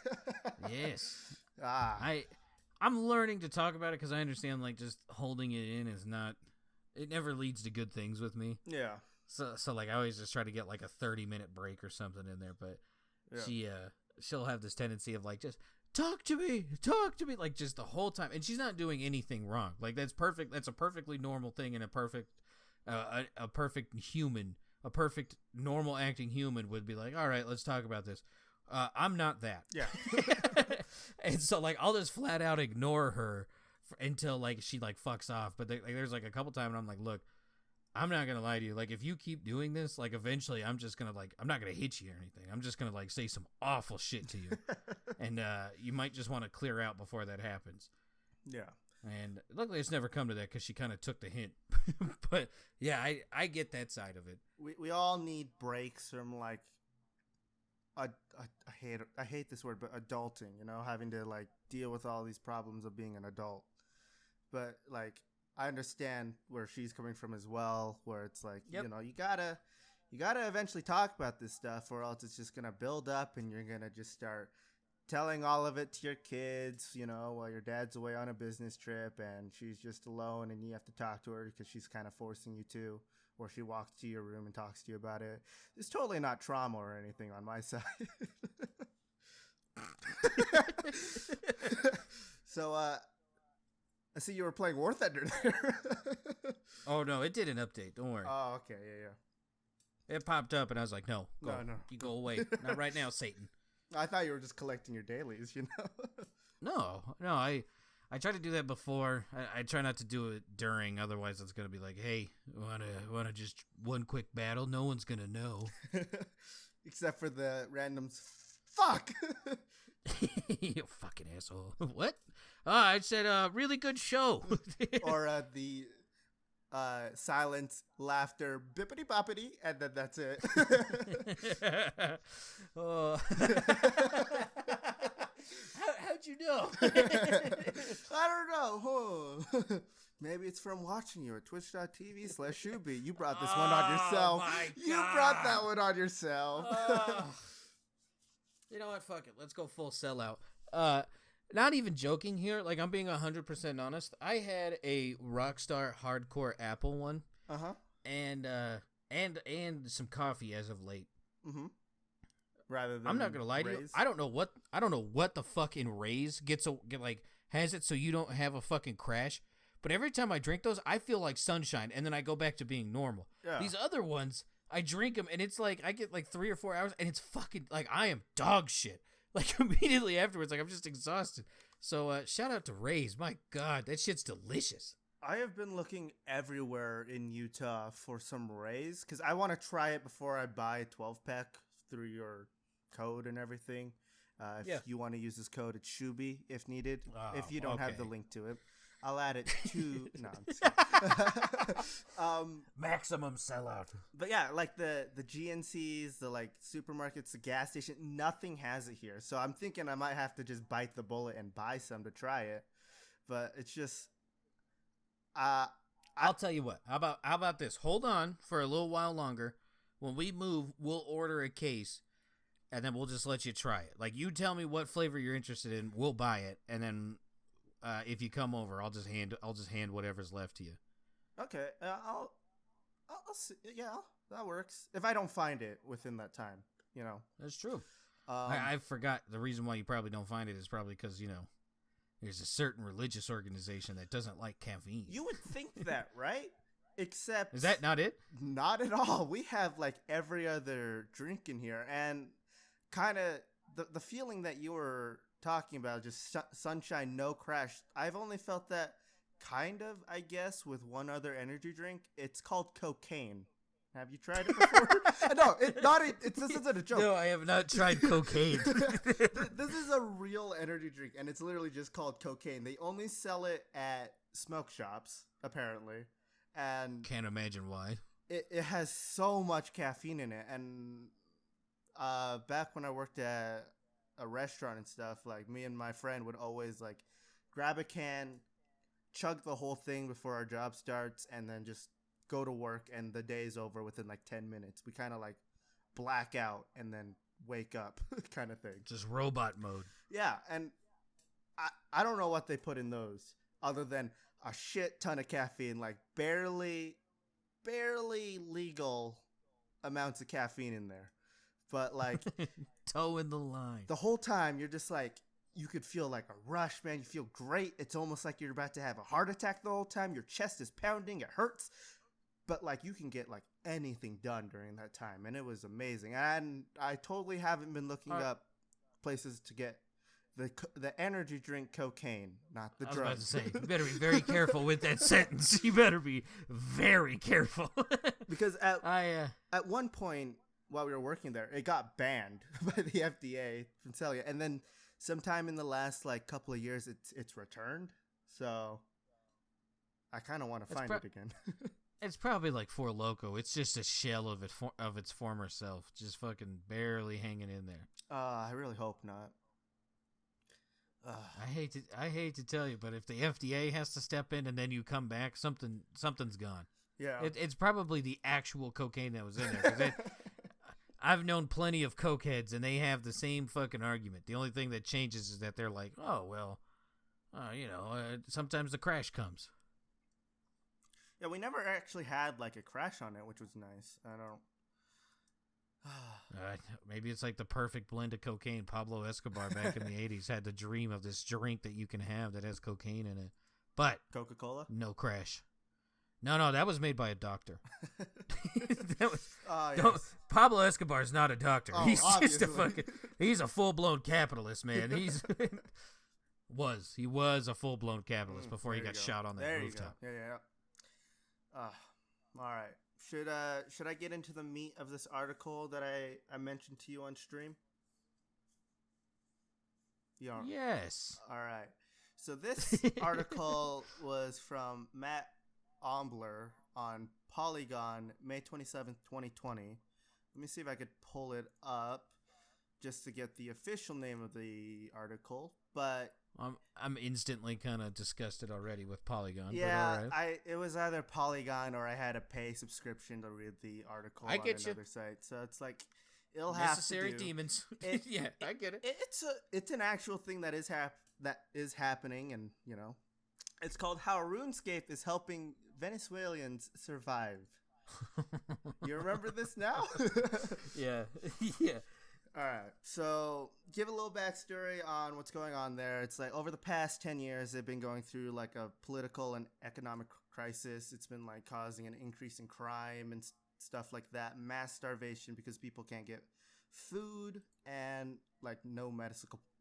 Yes. I'm learning to talk about it because I understand, like, just holding it in is not, it never leads to good things with me. Yeah. So like, I always just try to get, like, a 30-minute break or something in there, but she'll have this tendency of, like, just, talk to me, like, just the whole time. And she's not doing anything wrong. Like, that's perfect. That's a perfectly normal thing, and a perfect human, a perfect normal acting human would be like, all right, let's talk about this. I'm not that. Yeah. And so like, I'll just flat out ignore her until like she like fucks off. But there's like a couple times I'm like, look, I'm not going to lie to you. Like, if you keep doing this, like eventually I'm just going to like, I'm not going to hit you or anything. I'm just going to like say some awful shit to you. And you might just want to clear out before that happens. Yeah. And luckily it's never come to that because she kind of took the hint. But yeah, I get that side of it. We all need breaks from like, I hate this word, but adulting, having to like deal with all these problems of being an adult. but like I understand where she's coming from as well, where it's like, Yep. you know, you gotta eventually talk about this stuff, or else it's just gonna build up and you're gonna just start telling all of it to your kids, you know, while your dad's away on a business trip and she's just alone and you have to talk to her because she's kind of forcing you to, or she walks to your room and talks to you about it. It's totally not trauma or anything on my side. So, I see you were playing War Thunder there. Oh, no, it did an update. Don't worry. Oh, okay, yeah. It popped up, and I was like, no. No. You go away. Not right now, Satan. I thought you were just collecting your dailies, you know? No, I tried to do that before. I try not to do it during, otherwise it's gonna be like, hey, wanna just one quick battle? No one's gonna know. Except for the randoms. Fuck! You fucking asshole. What? I said really good show. Or the silence, laughter, bippity boppity, and then that's it. Oh. How'd you know? I don't know. Oh. Maybe it's from watching you at twitch.tv/Shuby. You brought this one on yourself. You brought that one on yourself. You know what? Fuck it. Let's go full sellout. Not even joking here. Like, I'm being 100% honest. I had a Rockstar Hardcore Apple one. Uh-huh. And some coffee as of late. Mm-hmm. Rather than I'm not gonna lie to you. I don't know what the fucking Rays has it so you don't have a fucking crash. But every time I drink those, I feel like sunshine, and then I go back to being normal. Yeah. These other ones, I drink them, and it's like I get like 3 or 4 hours, and it's fucking like I am dog shit. Like immediately afterwards, like I'm just exhausted. So shout out to Rays. My God, that shit's delicious. I have been looking everywhere in Utah for some Rays because I want to try it before I buy a 12-pack through your code and everything. If you want to use this code, it's Shuby if needed. If you don't have the link to it, I'll add it to. No, maximum sellout. But yeah, like the GNCs, the like supermarkets, the gas station, nothing has it here. So I'm thinking I might have to just bite the bullet and buy some to try it. But it's just, I'll tell you what. How about this? Hold on for a little while longer. When we move, we'll order a case, and then we'll just let you try it. Like, you tell me what flavor you're interested in, we'll buy it, and then if you come over, I'll just hand whatever's left to you. Okay, I'll see. Yeah, that works. If I don't find it within that time, you know. That's true. I forgot the reason why you probably don't find it is probably because, you know, there's a certain religious organization that doesn't like caffeine. You would think that, right? Except... Is that not it? Not at all. We have, like, every other drink in here. And kind of the feeling that you were talking about, just sunshine, no crash, I've only felt that kind of, I guess, with one other energy drink. It's called cocaine. Have you tried it before? No, this isn't a joke. No, I have not tried cocaine. This is a real energy drink, and it's literally just called cocaine. They only sell it at smoke shops, apparently. And can't imagine why. It has so much caffeine in it. And back when I worked at a restaurant and stuff, like, me and my friend would always, like, grab a can, chug the whole thing before our job starts, and then just go to work, and the day's over within like 10 minutes. We kind of like black out and then wake up kind of thing. Just robot mode. Yeah, and I don't know what they put in those other than a shit ton of caffeine, like barely legal amounts of caffeine in there. But like toeing the line. The whole time you're just like, you could feel like a rush, man. You feel great. It's almost like you're about to have a heart attack the whole time. Your chest is pounding. It hurts. But, like, you can get, like, anything done during that time. And it was amazing. And I totally haven't been looking up places to get the energy drink cocaine, not the drug. I was about to say, you better be very careful with that sentence. You better be very careful. Because at one point while we were working there, it got banned by the FDA from selling it. And then sometime in the last, like, couple of years, it's returned. So I kind of want to find it again. It's probably like Four Loko. It's just a shell of its former self, just fucking barely hanging in there. I really hope not. I hate to tell you, but if the FDA has to step in and then you come back, something's gone. Yeah. It's probably the actual cocaine that was in there. 'Cause I've known plenty of cokeheads, and they have the same fucking argument. The only thing that changes is that they're like, oh, well, sometimes the crash comes. Yeah, we never actually had like a crash on it, which was nice. I don't. Maybe it's like the perfect blend of cocaine. Pablo Escobar back in the 80s had the dream of this drink that you can have that has cocaine in it. But Coca-Cola? No crash. No, that was made by a doctor. Yes. Pablo Escobar's not a doctor. Oh, he's obviously. just he's a full-blown capitalist, man. He was a full-blown capitalist before he got shot on that rooftop. There you go. Yeah. All right. Should I get into the meat of this article that I mentioned to you on stream? Yeah. Yes. All right. So this article was from Matt Ombler on Polygon, May 27th, 2020. Let me see if I could pull it up just to get the official name of the article. But I'm instantly kind of disgusted already with Polygon. yeah, but all right. it was either Polygon or I had a pay subscription to read the article on another site. So it's like it'll have necessary to do. demons. Yeah, I get it. It's an actual thing that is happening, and it's called How RuneScape is Helping Venezuelans Survive. You remember this now? Yeah. All right. So give a little backstory on what's going on there. It's like over the past 10 years, they've been going through like a political and economic crisis. It's been like causing an increase in crime and stuff like that. Mass starvation because people can't get food and like no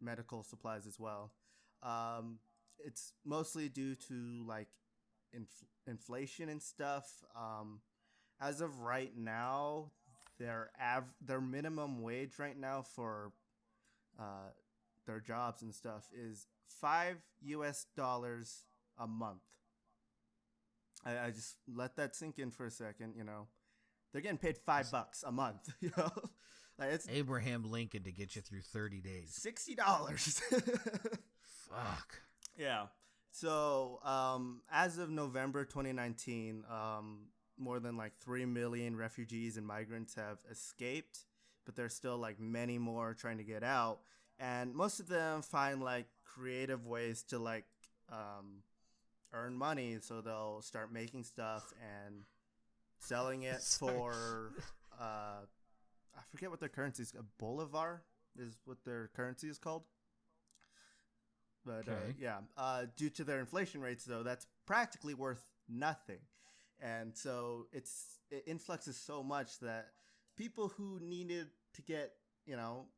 medical supplies as well. It's mostly due to like inflation and stuff. As of right now, their minimum wage right now for their jobs and stuff is $5 a month. I just let that sink in for a second. They're getting paid $5 a month. Like it's Abraham Lincoln to get you through 30 days. $60. Fuck. Yeah. So, as of November 2019, more than like 3 million refugees and migrants have escaped, but there's still like many more trying to get out. And most of them find like creative ways to like earn money. So they'll start making stuff and selling it for, I forget what their currency is. A bolivar is what their currency is called. But due to their inflation rates, though, that's practically worth nothing. And so it influxes so much that people who needed to get,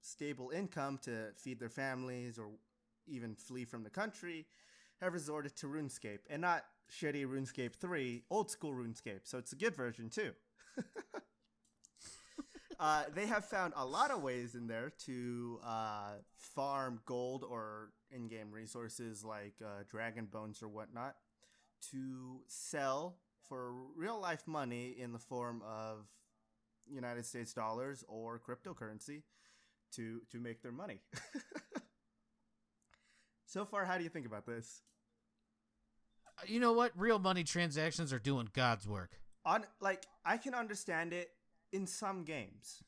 stable income to feed their families or even flee from the country have resorted to RuneScape. And not shitty RuneScape 3, old school RuneScape. So it's a good version, too. They have found a lot of ways in there to farm gold or in-game resources like dragon bones or whatnot to sell for real-life money in the form of United States dollars or cryptocurrency to make their money. So far, how do you think about this? You know what? Real money transactions are doing God's work. I can understand it in some games,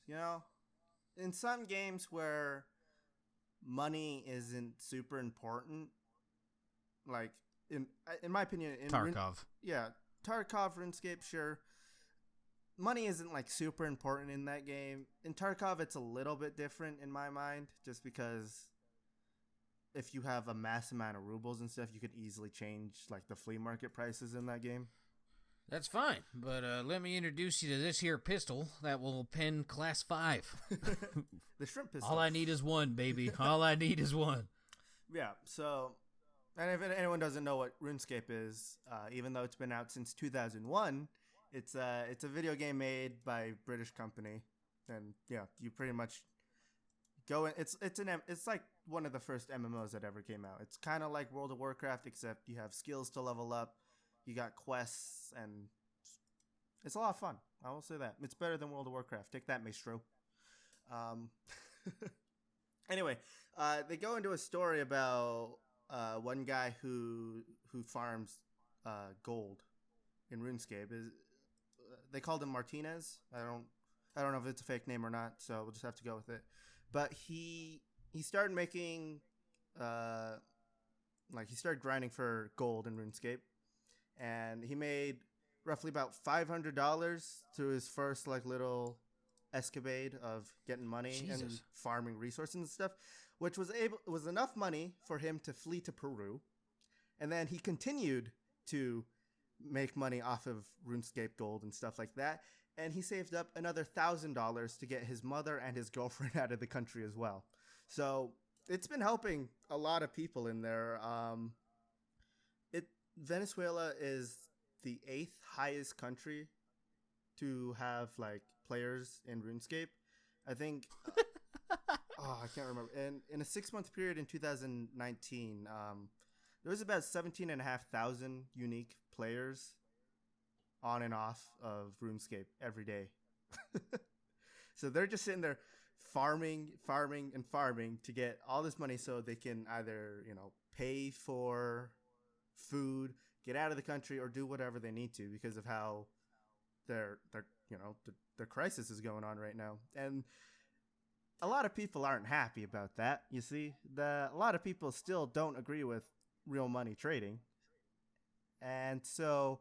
in some games where money isn't super important, like in my opinion, in Tarkov. Tarkov, RuneScape, sure. Money isn't like super important in that game. In Tarkov, it's a little bit different in my mind, just because if you have a mass amount of rubles and stuff, you could easily change like the flea market prices in that game. That's fine, but let me introduce you to this here pistol that will pen class 5. The shrimp pistol. All I need is one, baby. All I need is one. Yeah, so, and if anyone doesn't know what RuneScape is, even though it's been out since 2001, it's a video game made by a British company, and yeah, you pretty much go in. It's like one of the first MMOs that ever came out. It's kind of like World of Warcraft, except you have skills to level up. You got quests, and it's a lot of fun. I will say that. It's better than World of Warcraft. Take that, Maestro. Anyway, they go into a story about one guy who farms gold in RuneScape. They called him Martinez. I don't know if it's a fake name or not, so we'll just have to go with it. But he started making he started grinding for gold in RuneScape, and he made roughly about $500 through his first little escapade of getting money and farming resources and stuff, which was enough money for him to flee to Peru, and then he continued to make money off of RuneScape gold and stuff like that, and he saved up another $1,000 to get his mother and his girlfriend out of the country as well. So it's been helping a lot of people in there. Venezuela is the 8th highest country to have players in RuneScape. I think I can't remember. And in a 6-month period in 2019, there was about 17,500 unique players on and off of RuneScape every day. So they're just sitting there farming to get all this money so they can either, pay for food, get out of the country, or do whatever they need to because of how their crisis is going on right now. And a lot of people aren't happy about that. You see, a lot of people still don't agree with real money trading. And so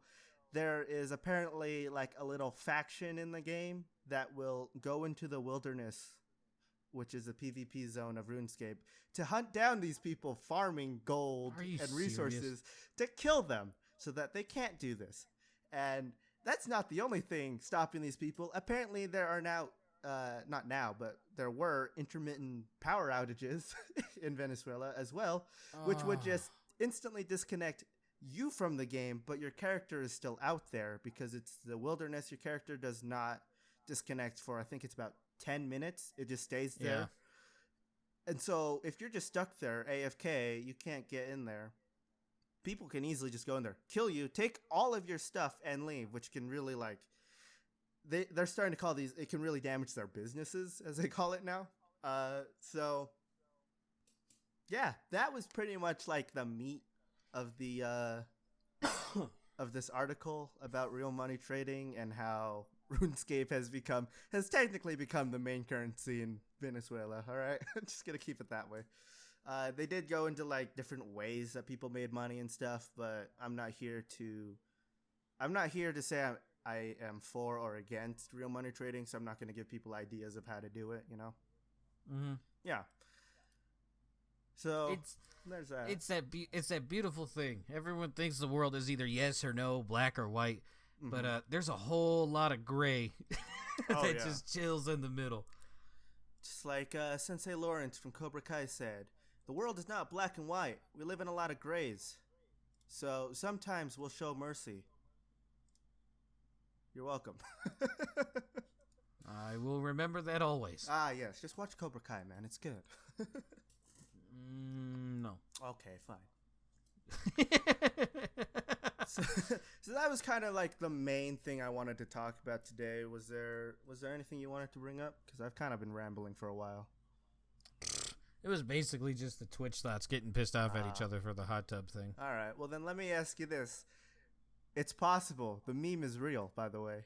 there is apparently a little faction in the game that will go into the wilderness, which is a PvP zone of RuneScape, to hunt down these people farming gold and resources to kill them so that they can't do this. And that's not the only thing stopping these people. Apparently there are now, not now, but there were intermittent power outages in Venezuela as well, which would just instantly disconnect you from the game, but your character is still out there because it's the wilderness. Your character does not disconnect for, I think it's about 10 minutes. It just stays there. Yeah. And so if you're just stuck there AFK, you can't get in there. People can easily just go in there, kill you, take all of your stuff and leave, which can really they're starting to call these, it can really damage their businesses, as they call it now. So yeah, that was pretty much the meat of the of this article about real money trading and how RuneScape has technically become the main currency in Venezuela. All right, I'm just gonna keep it that way. They did go into different ways that people made money and stuff, but I'm not here to say I am for or against real money trading, so I'm not gonna give people ideas of how to do it. Mm-hmm. Yeah. So there's that. It's that beautiful thing. Everyone thinks the world is either yes or no, black or white, but there's a whole lot of gray that just chills in the middle. Just like Sensei Lawrence from Cobra Kai said, the world is not black and white. We live in a lot of grays. So sometimes we'll show mercy. You're welcome. I will remember that always. Yes. Just watch Cobra Kai, man. It's good. No. Okay, fine. So that was kind of the main thing I wanted to talk about today. Was there anything you wanted to bring up? Because I've kind of been rambling for a while. It was basically just the Twitch thoughts getting pissed off at each other for the hot tub thing. All right. Well, then let me ask you this. It's possible. The meme is real, by the way.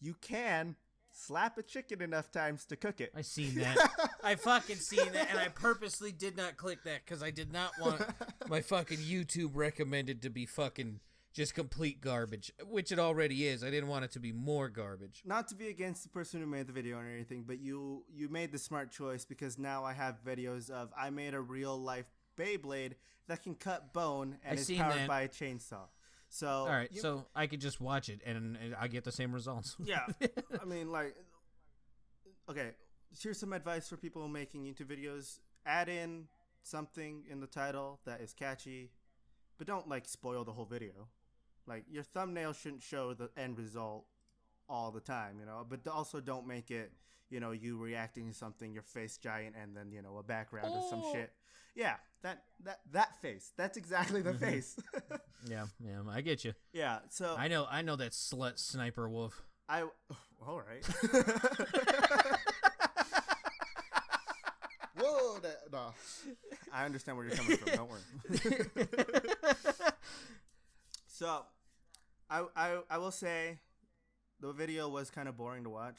You can slap a chicken enough times to cook it. I seen that. I fucking seen that, and I purposely did not click that because I did not want my fucking YouTube recommended to be fucking just complete garbage, which it already is. I didn't want it to be more garbage. Not to be against the person who made the video or anything, but you made the smart choice because now I have videos of I made a real life Beyblade that can cut bone and is powered by a chainsaw. So all right, so I could just watch it and I get the same results. Yeah, I mean, okay. Here's some advice for people making YouTube videos: add in something in the title that is catchy, but don't spoil the whole video. Your thumbnail shouldn't show the end result all the time, But also don't make it, you reacting to something, your face giant, and then a background of some shit. Yeah, that face. That's exactly the face. Yeah, I get you. Yeah, so I know that slut Sniper Wolf. All right. No, I understand where you're coming from. Don't worry. So, I will say, the video was kind of boring to watch,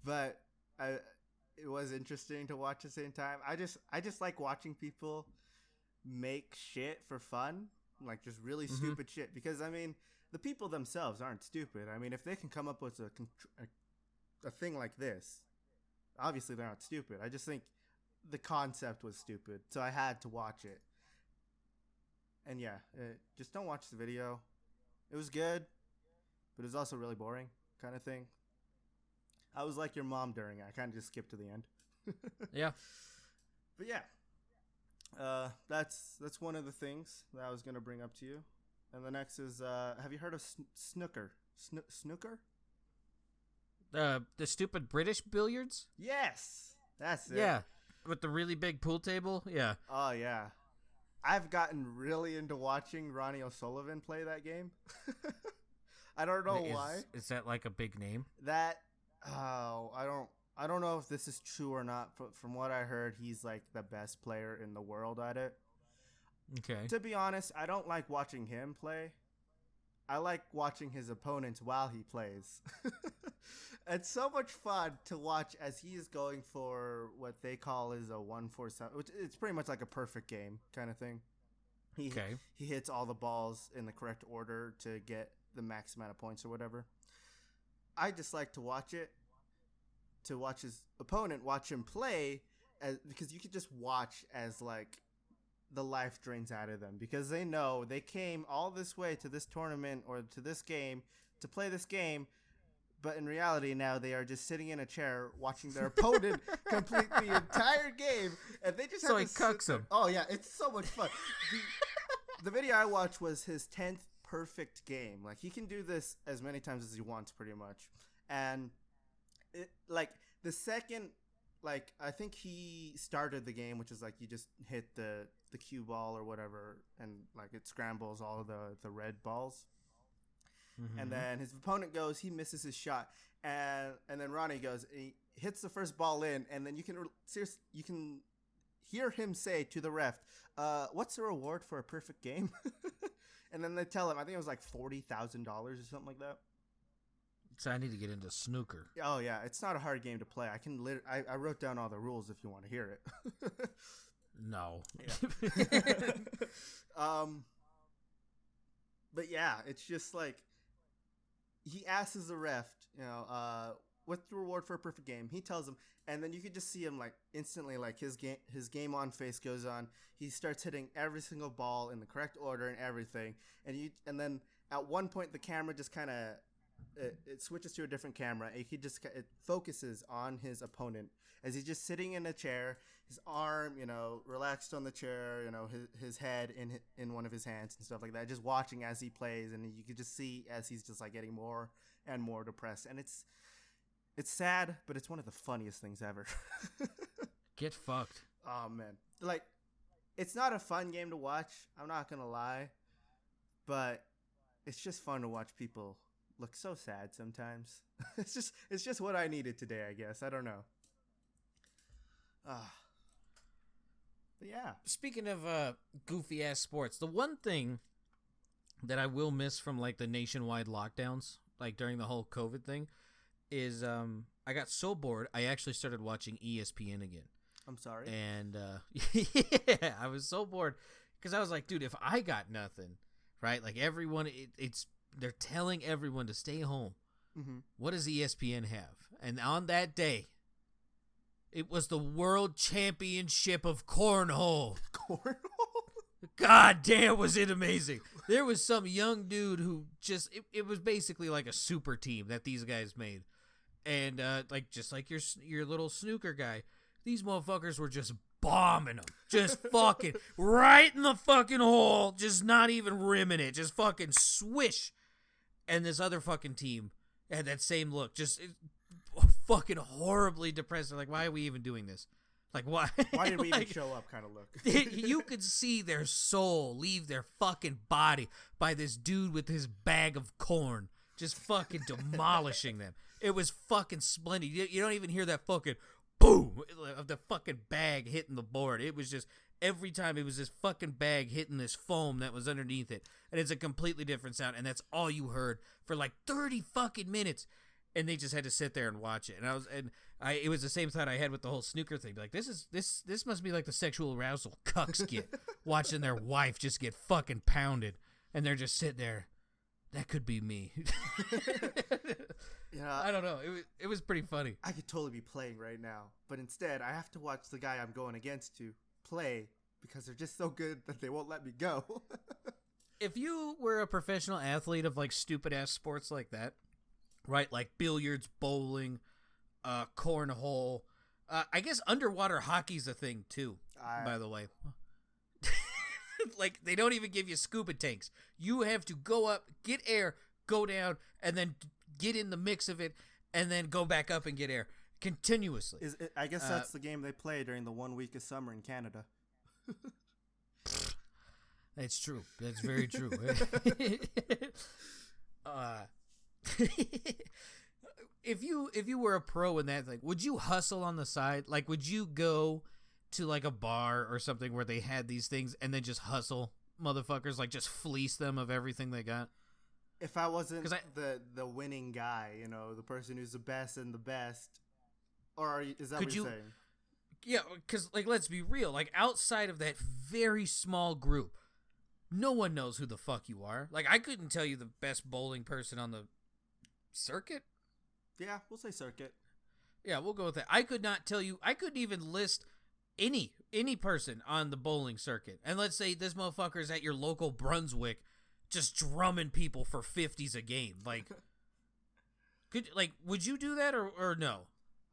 but it was interesting to watch at the same time. I just like watching people make shit for fun, like just really stupid shit. Because I mean, the people themselves aren't stupid. I mean, if they can come up with a thing like this, obviously they're not stupid. I just think the concept was stupid, so I had to watch it. And yeah, just don't watch the video. It was good, but it was also really boring, kind of thing. I was like your mom during it. I kind of just skipped to the end. Yeah. But yeah, that's one of the things that I was gonna bring up to you. And the next is, have you heard of snooker? Snooker? The stupid British billiards? Yes, that's it. Yeah, with the really big pool table. Yeah. Oh yeah. I've gotten really into watching Ronnie O'Sullivan play that game. I don't know why. Is that like a big name? I don't know if this is true or not, but from what I heard, he's like the best player in the world at it. Okay. To be honest, I don't like watching him play. I like watching his opponents while he plays. It's so much fun to watch as he is going for what they call is a 1-4-7, which it's pretty much like a perfect game kind of thing. He hits all the balls in the correct order to get the max amount of points or whatever. I just like to watch it, to watch his opponent watch him play, because you could just watch as like the life drains out of them, because they know they came all this way to this tournament or to this game to play this game, but in reality now they are just sitting in a chair watching their opponent complete the entire game, and they just have so to he cucks him. Oh yeah, it's so much fun. The video I watched was his 10th perfect game. Like, he can do this as many times as he wants pretty much, and it, like, the second, like, I think he started the game, which is like you just hit the cue ball or whatever, and like it scrambles all of the red balls. And then his opponent goes, he misses his shot, and then Ronnie goes, he hits the first ball in, and then you can hear him say to the ref, "What's the reward for a perfect game?" And then they tell him, I think it was like $40,000 or something like that. So I need to get into snooker. Oh yeah, it's not a hard game to play. I wrote down all the rules if you want to hear it. No. Yeah. But yeah, it's just like, he asks the ref, what's the reward for a perfect game? He tells him, and then you could just see him like instantly, like his game on face goes on. He starts hitting every single ball in the correct order and everything. And then at one point the camera just kind of it switches to a different camera. It focuses on his opponent as he's just sitting in a chair, his arm, relaxed on the chair, his head in one of his hands and stuff like that, just watching as he plays, and you could just see as he's just like getting more and more depressed, and it's sad, but it's one of the funniest things ever. Get fucked. Oh man, like, it's not a fun game to watch, I'm not gonna lie, but it's just fun to watch people look so sad sometimes. It's just what I needed today, I guess. I don't know. But yeah. Speaking of goofy ass sports, the one thing that I will miss from like the nationwide lockdowns, like during the whole COVID thing, is I got so bored I actually started watching ESPN again. I'm sorry. And yeah, I was so bored because I was like, dude, if I got nothing, right? Like everyone, they're telling everyone to stay home. Mm-hmm. What does ESPN have? And on that day, it was the World Championship of Cornhole. Cornhole? God damn, was it amazing. There was some young dude who just, it was basically like a super team that these guys made. And like just like your little snooker guy, these motherfuckers were just bombing them. Just fucking right in the fucking hole. Just not even rimming it. Just fucking swish. And this other fucking team had that same look. Just fucking horribly depressed. Like, why are we even doing this? Like, why? Why did we even show up kind of look? You could see their soul leave their fucking body by this dude with his bag of corn. Just fucking demolishing them. It was fucking splendid. You don't even hear that fucking boom of the fucking bag hitting the board. It was just every time it was this fucking bag hitting this foam that was underneath it, and it's a completely different sound, and that's all you heard for like 30 fucking minutes. And they just had to sit there and watch it. And it was the same thought I had with the whole snooker thing. Like, this must be like the sexual arousal cucks get watching their wife just get fucking pounded, and they're just sitting there. That could be me. Yeah, I don't know. It was pretty funny. I could totally be playing right now, but instead I have to watch the guy I'm going against to play because they're just so good that they won't let me go. If you were a professional athlete of like stupid ass sports like that, right? Like billiards, bowling, cornhole. I guess underwater hockey's a thing too, by the way. Like, they don't even give you scuba tanks. You have to go up, get air, go down, and then get in the mix of it, and then go back up and get air continuously. I guess that's the game they play during the 1 week of summer in Canada. That's true. That's very true. If you were a pro in that, like, would you hustle on the side? Like, would you go to like a bar or something where they had these things and then just hustle motherfuckers, like just fleece them of everything they got? If I wasn't the winning guy, you know, the person who's the best and the best, or is that what you're saying? Yeah, because like, let's be real, like outside of that very small group, no one knows who the fuck you are. Like, I couldn't tell you the best bowling person on the circuit. Yeah, we'll say circuit. Yeah, we'll go with that. I could not tell you. I couldn't even list any person on the bowling circuit. And let's say this motherfucker's at your local Brunswick just drumming people for 50s a game. Like, would you do that or no?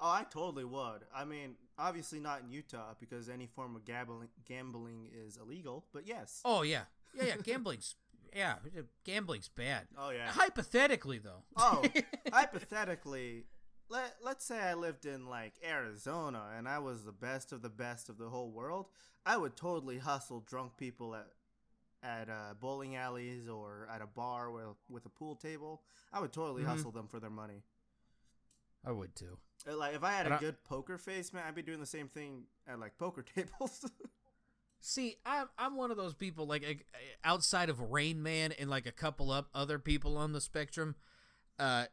Oh, I totally would. I mean, obviously not in Utah because any form of gambling is illegal, but yes. Oh, yeah. Yeah, gambling's bad. Oh, yeah. Hypothetically, though. Oh, hypothetically, let's say I lived in, like, Arizona and I was the best of the whole world. I would totally hustle drunk people at bowling alleys or at a bar with a pool table. I would totally hustle them for their money. I would, too. Like, if I had a good poker face, man, I'd be doing the same thing at, like, poker tables. See, I'm one of those people, like, outside of Rain Man and, like, a couple other people on the spectrum,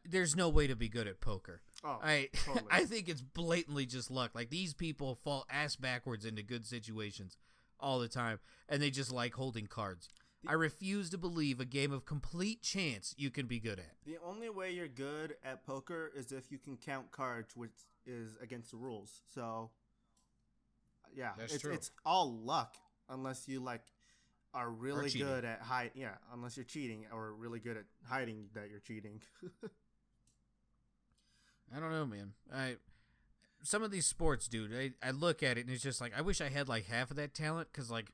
there's no way to be good at poker. Oh, totally. I think it's blatantly just luck. Like, these people fall ass backwards into good situations all the time, and they just like holding cards. I refuse to believe a game of complete chance you can be good at. The only way you're good at poker is if you can count cards, which is against the rules. So, yeah, it's all luck unless you like are really good at unless you're cheating or really good at hiding that you're cheating. I don't know, man. Some of these sports, dude, I look at it and it's just like, I wish I had like half of that talent, because like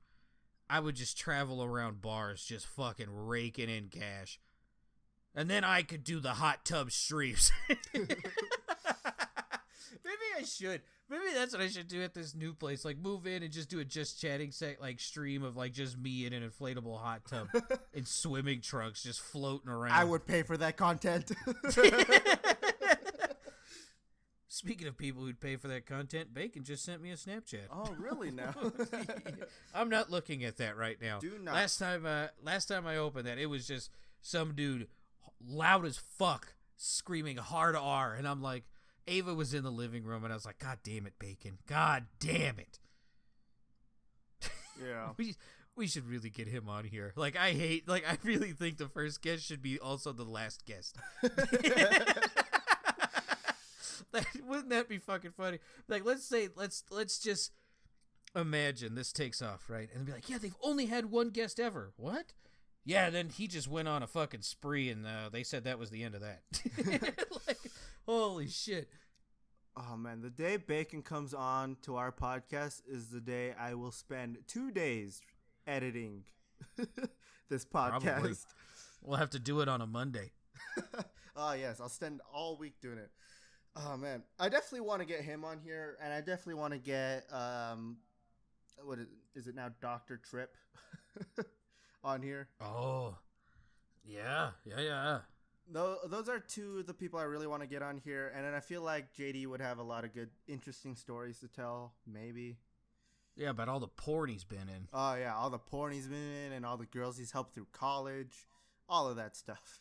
I would just travel around bars just fucking raking in cash. And then I could do the hot tub streams. Maybe I should. Maybe that's what I should do at this new place. Like, move in and just do a just chatting stream of like just me in an inflatable hot tub in swimming trunks just floating around. I would pay for that content. Speaking of people who'd pay for that content, Bacon just sent me a Snapchat. Oh, really? Now I'm not looking at that right now. Do not. Last time I opened that, it was just some dude loud as fuck screaming hard R, and I'm like, Ava was in the living room, and I was like, God damn it, Bacon. God damn it. Yeah. We should really get him on here. Like, I really think the first guest should be also the last guest. Wouldn't that be fucking funny? Like, let's just imagine this takes off, right? And be like, yeah, they've only had one guest ever. What? Yeah, then he just went on a fucking spree, and they said that was the end of that. Like, holy shit. Oh, man, the day Bacon comes on to our podcast is the day I will spend 2 days editing this podcast. Probably. We'll have to do it on a Monday. Oh, yes, I'll spend all week doing it. Oh, man, I definitely want to get him on here, and I definitely want to get, what is it now, Dr. Tripp on here. Oh, yeah. those are two of the people I really want to get on here, and then I feel like JD would have a lot of good, interesting stories to tell. Maybe. Yeah, about all the porn he's been in. Oh yeah, all the porn he's been in, and all the girls he's helped through college, all of that stuff.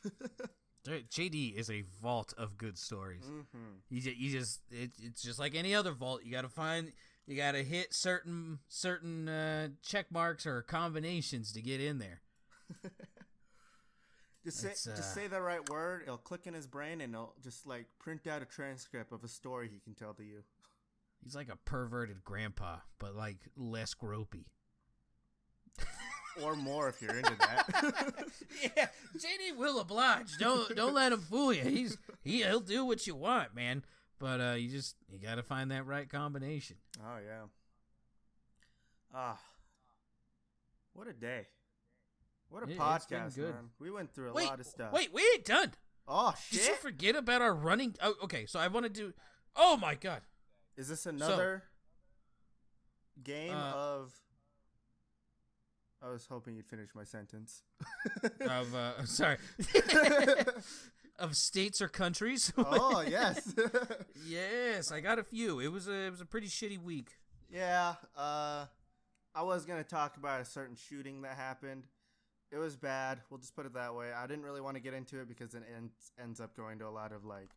JD is a vault of good stories. Mm-hmm. It's just like any other vault. You gotta hit certain check marks or combinations to get in there. Just say the right word. It'll click in his brain, and it'll just like print out a transcript of a story he can tell to you. He's like a perverted grandpa, but like less gropey. Or more if you're into that. Yeah, JD will oblige. Don't let him fool you. He'll do what you want, man. But you gotta find that right combination. Oh yeah. What a day. What a podcast, man. We went through a lot of stuff. Wait, we ain't done. Oh shit! Did you forget about our running? Oh, okay, so I want to do. Oh my god. Is this another game of? I was hoping you'd finish my sentence. Sorry. Of states or countries? Oh, yes. Yes, I got a few. It was a pretty shitty week. Yeah, I was going to talk about a certain shooting that happened. It was bad. We'll just put it that way. I didn't really want to get into it because it ends up going to a lot of like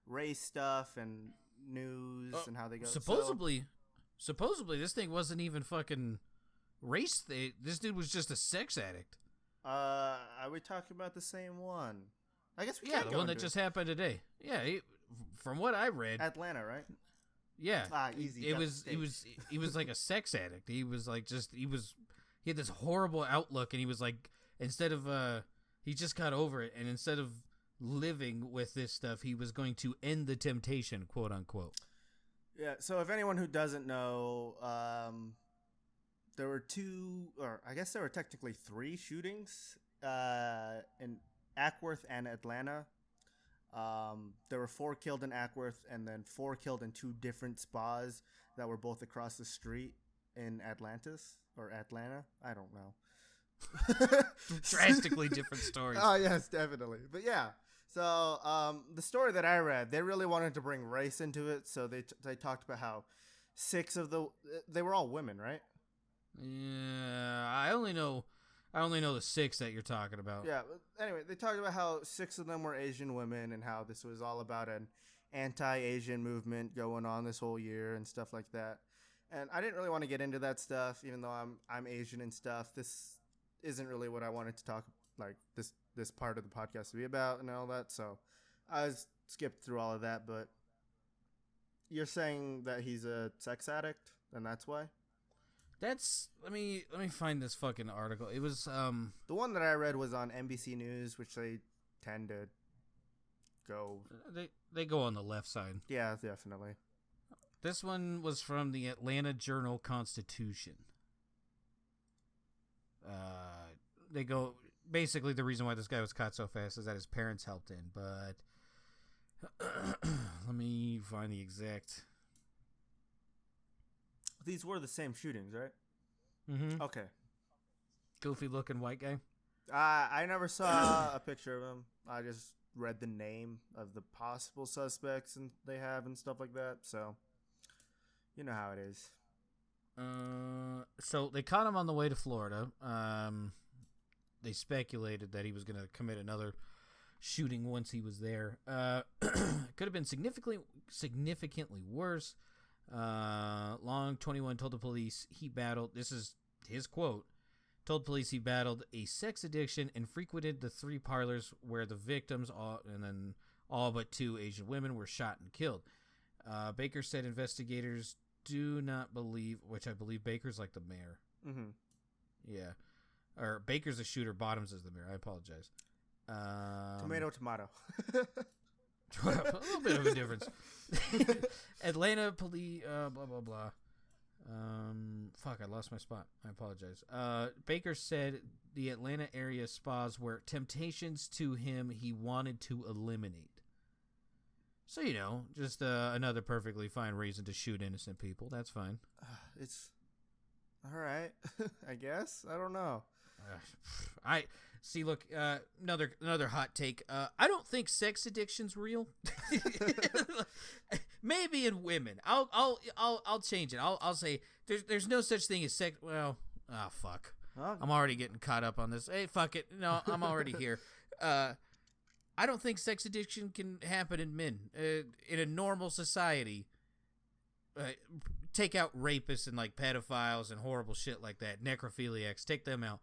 race stuff and news and how they go. Supposedly this thing wasn't even fucking race. This dude was just a sex addict. Are we talking about the same one? I guess we can't. The one that just happened today. Yeah, from what I read, Atlanta, right? Yeah, easy. He was like a sex addict. He was like he had this horrible outlook, and he was like, he just got over it, and instead of living with this stuff, he was going to end the temptation, quote unquote. Yeah. So if anyone who doesn't know, there were two, or I guess there were technically three shootings in Ackworth and Atlanta. There were 4 killed in Ackworth and then 4 killed in 2 different spas that were both across the street in Atlanta. I don't know. Drastically different stories. Oh, yes, definitely. But yeah. So the story that I read, they really wanted to bring race into it. So they talked about how 6 of they were all women, right? Yeah, I only know the 6 that you're talking about. Yeah. Anyway, they talked about how 6 of them were Asian women and how this was all about an anti-Asian movement going on this whole year and stuff like that. And I didn't really want to get into that stuff, even though I'm Asian and stuff. This isn't really what I wanted to talk like this part of the podcast to be about and all that. So I skipped through all of that. But you're saying that he's a sex addict, and that's why? Let me find this fucking article. It was the one that I read was on NBC News, which they tend to go. They go on the left side. Yeah, definitely. This one was from the Atlanta Journal-Constitution. They go basically the reason why this guy was caught so fast is that his parents helped in, but let me find the exact. These were the same shootings, right? Mm-hmm. Okay. Goofy looking white guy. I never saw a picture of him. I just read the name of the possible suspects and they have and stuff like that. So, you know how it is. So they caught him on the way to Florida. They speculated that he was going to commit another shooting once he was there. Could have been significantly worse. Long 21 told the police he battled, this is his quote, told police he battled a sex addiction and frequented the 3 parlors where the victims, all but 2 Asian women, were shot and killed. Baker said investigators do not believe, which I believe Baker's like the mayor. Mm-hmm. Yeah. Or Baker's the shooter, Bottoms is the mayor. I apologize. Tomato. A little bit of a difference. Atlanta police, blah, blah, blah. Fuck, I lost my spot. I apologize. Baker said the Atlanta area spas were temptations to him he wanted to eliminate. So, just another perfectly fine reason to shoot innocent people. That's fine. It's all right, I guess. I don't know. See, look, another hot take. I don't think sex addiction's real. Maybe in women. I'll change it. I'll say there's no such thing as sex. Well, fuck. Huh? I'm already getting caught up on this. Hey, fuck it. No, I'm already here. I don't think sex addiction can happen in men. In a normal society, take out rapists and like pedophiles and horrible shit like that, necrophiliacs, take them out.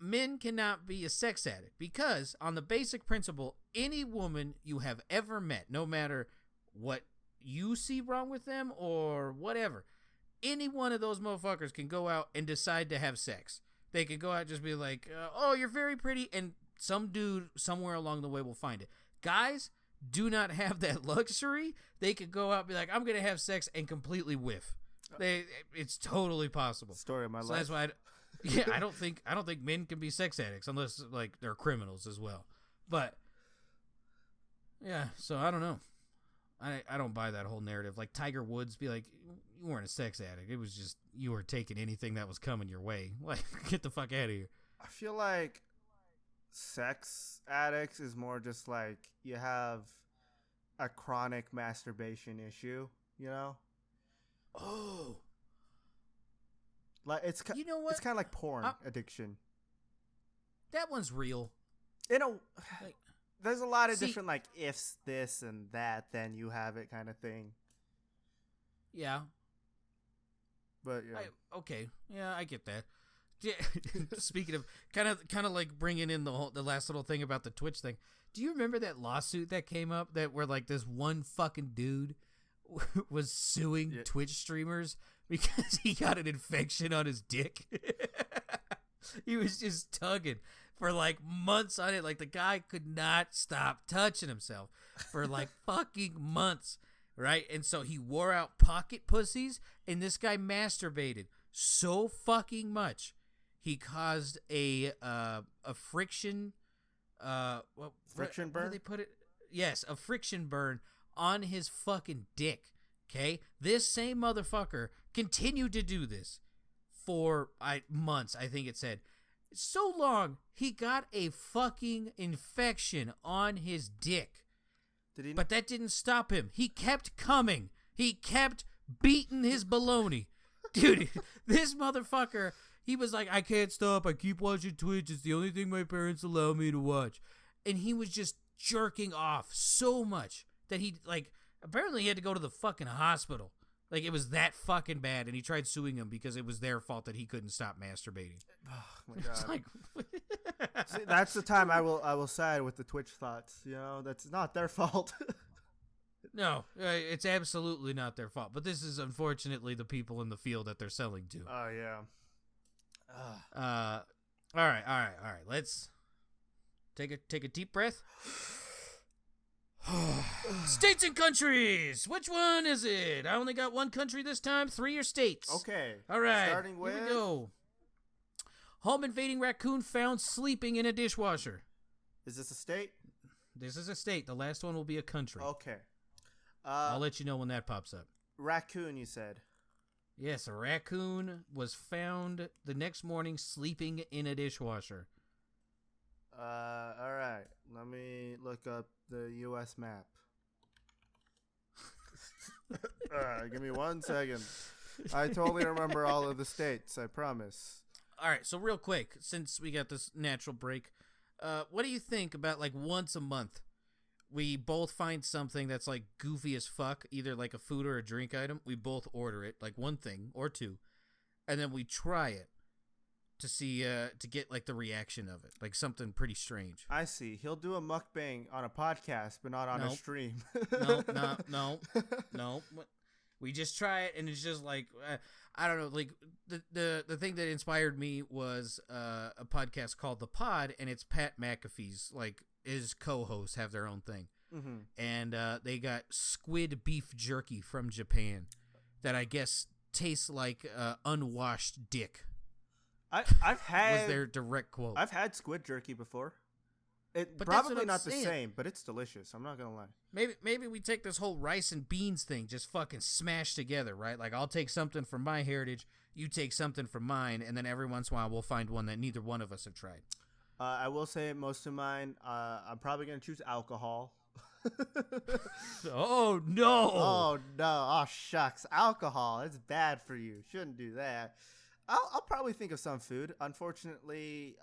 Men cannot be a sex addict because on the basic principle, any woman you have ever met, no matter what you see wrong with them or whatever, any one of those motherfuckers can go out and decide to have sex. They can go out and just be like, oh, you're very pretty, and some dude somewhere along the way will find it. Guys do not have that luxury. They could go out and be like, I'm going to have sex and completely whiff. It's totally possible. Story of my life. That's why I don't think men can be sex addicts unless like they're criminals as well. But yeah, so I don't know. I don't buy that whole narrative. Like Tiger Woods be like, you weren't a sex addict. It was just you were taking anything that was coming your way. Like, get the fuck out of here. I feel like sex addicts is more just like you have a chronic masturbation issue, you know? Oh. Like it's you know what? It's kind of like porn addiction. That one's real. Like, there's a lot of different like ifs, this and that, then you have it kind of thing. Yeah. But yeah. Okay. Yeah, I get that. Yeah. Speaking of kind of like bringing in the last little thing about the Twitch thing. Do you remember that lawsuit that came up that where like this one fucking dude was suing Twitch streamers because he got an infection on his dick? He was just tugging for like months on it. Like the guy could not stop touching himself for like fucking months. Right. And so he wore out pocket pussies and this guy masturbated so fucking much. He caused a friction, friction burn? How do they put it? Yes. A friction burn on his fucking dick. Okay. This same motherfucker continued to do this for months. I think it said so long. He got a fucking infection on his dick. But that didn't stop him. He kept coming. He kept beating his baloney. Dude, this motherfucker, he was like, I can't stop. I keep watching Twitch. It's the only thing my parents allow me to watch. And he was just jerking off so much that he, like, apparently he had to go to the fucking hospital. Like, it was that fucking bad. And he tried suing him because it was their fault that he couldn't stop masturbating. Oh, my God. Like, see, that's the time I will side with the Twitch thoughts. You know, that's not their fault. No, it's absolutely not their fault. But this is unfortunately the people in the field that they're selling to. Oh yeah. All right. Let's take a deep breath. States and countries. Which one is it? I only got one country this time. 3 are states. Okay. All right. Starting with. Here we go. Home invading raccoon found sleeping in a dishwasher. Is this a state? This is a state. The last one will be a country. Okay. I'll let you know when that pops up. Raccoon, you said. Yes, a raccoon was found the next morning sleeping in a dishwasher. All right. Let me look up the U.S. map. All right, give me 1 second. I totally remember all of the states, I promise. All right, so real quick, since we got this natural break, what do you think about, like, once a month, we both find something that's, like, goofy as fuck, either, like, a food or a drink item, we both order it, like, one thing or two, and then we try it to see, to get, like, the reaction of it, like, something pretty strange. I see. He'll do a mukbang on a podcast, but not on a stream. No. We just try it, and it's just like, I don't know, like, the thing that inspired me was a podcast called The Pod, and it's Pat McAfee's, like, his co-hosts have their own thing. Mm-hmm. And they got squid beef jerky from Japan that I guess tastes like unwashed dick. I've had... was their direct quote. I've had squid jerky before. But probably not the same, but it's delicious. I'm not going to lie. Maybe we take this whole rice and beans thing, just fucking smash together, right? Like, I'll take something from my heritage, you take something from mine, and then every once in a while we'll find one that neither one of us have tried. I will say most of mine. I'm probably gonna choose alcohol. Oh no! Oh no! Oh shucks! Alcohol. It's bad for you. Shouldn't do that. I'll probably think of some food. Unfortunately,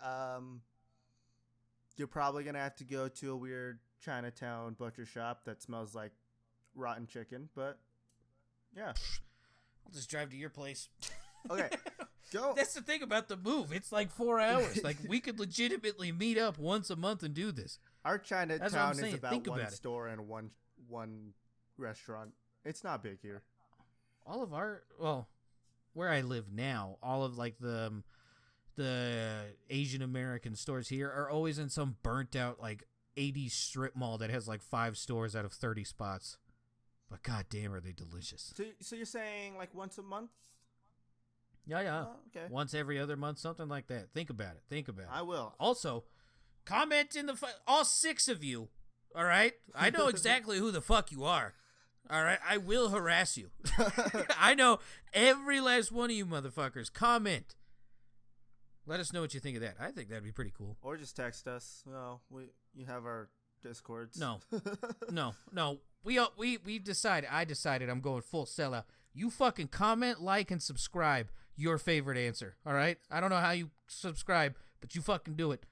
you're probably gonna have to go to a weird Chinatown butcher shop that smells like rotten chicken. But yeah, I'll just drive to your place. okay. Go. That's the thing about the move. It's like 4 hours. Like we could legitimately meet up once a month and do this. Our Chinatown is about Think one about it. store and one restaurant. It's not big here. All of our where I live now, all of like the Asian American stores here are always in some burnt out like 80s strip mall that has like 5 stores out of 30 spots. But goddamn, are they delicious? So you're saying like once a month? Yeah. Oh, okay. Once every other month, something like that. Think about it. I will. Also, comment in all 6 of you. All right, I know exactly who the fuck you are. All right, I will harass you. I know every last one of you motherfuckers. Comment. Let us know what you think of that. I think that'd be pretty cool. Or just text us. No, you have our Discords. No. We decided. I decided I'm going full sellout. You fucking comment, like, and subscribe. Your favorite answer. All right. I don't know how you subscribe, but you fucking do it.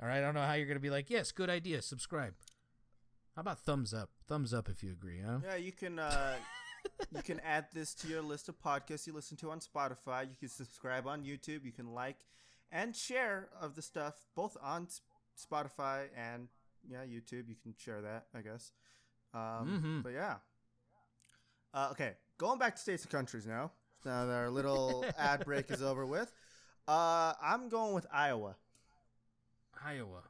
All right. I don't know how you're gonna be like, yes, good idea. Subscribe. How about thumbs up? Thumbs up if you agree, huh? Yeah, you can add this to your list of podcasts you listen to on Spotify. You can subscribe on YouTube. You can like and share of the stuff both on Spotify and YouTube. You can share that, I guess. But yeah. Okay, going back to states and countries now. Now that our little ad break is over with. I'm going with Iowa. Iowa.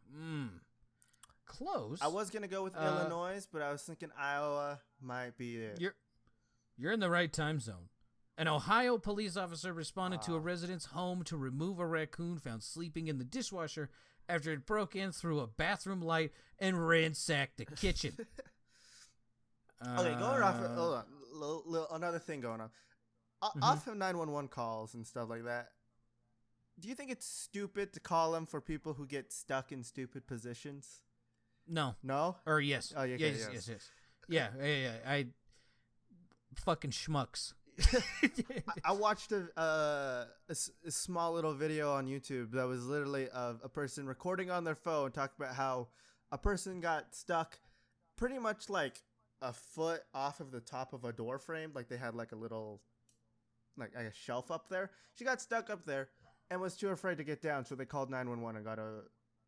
Close. I was going to go with Illinois, but I was thinking Iowa might be it. You're in the right time zone. An Ohio police officer responded to a resident's home to remove a raccoon found sleeping in the dishwasher after it broke in through a bathroom light and ransacked the kitchen. Okay, going off. Hold on. Another thing going on. Off of 911 calls and stuff like that. Do you think it's stupid to call them for people who get stuck in stupid positions? No. No? Or yes. Oh, yeah, yes. Yeah. I fucking schmucks. I watched a small little video on YouTube that was literally of a person recording on their phone talking about how a person got stuck pretty much like a foot off of the top of a door frame. Like they had like a little like a shelf up there. She got stuck up there and was too afraid to get down, so they called 911 and got a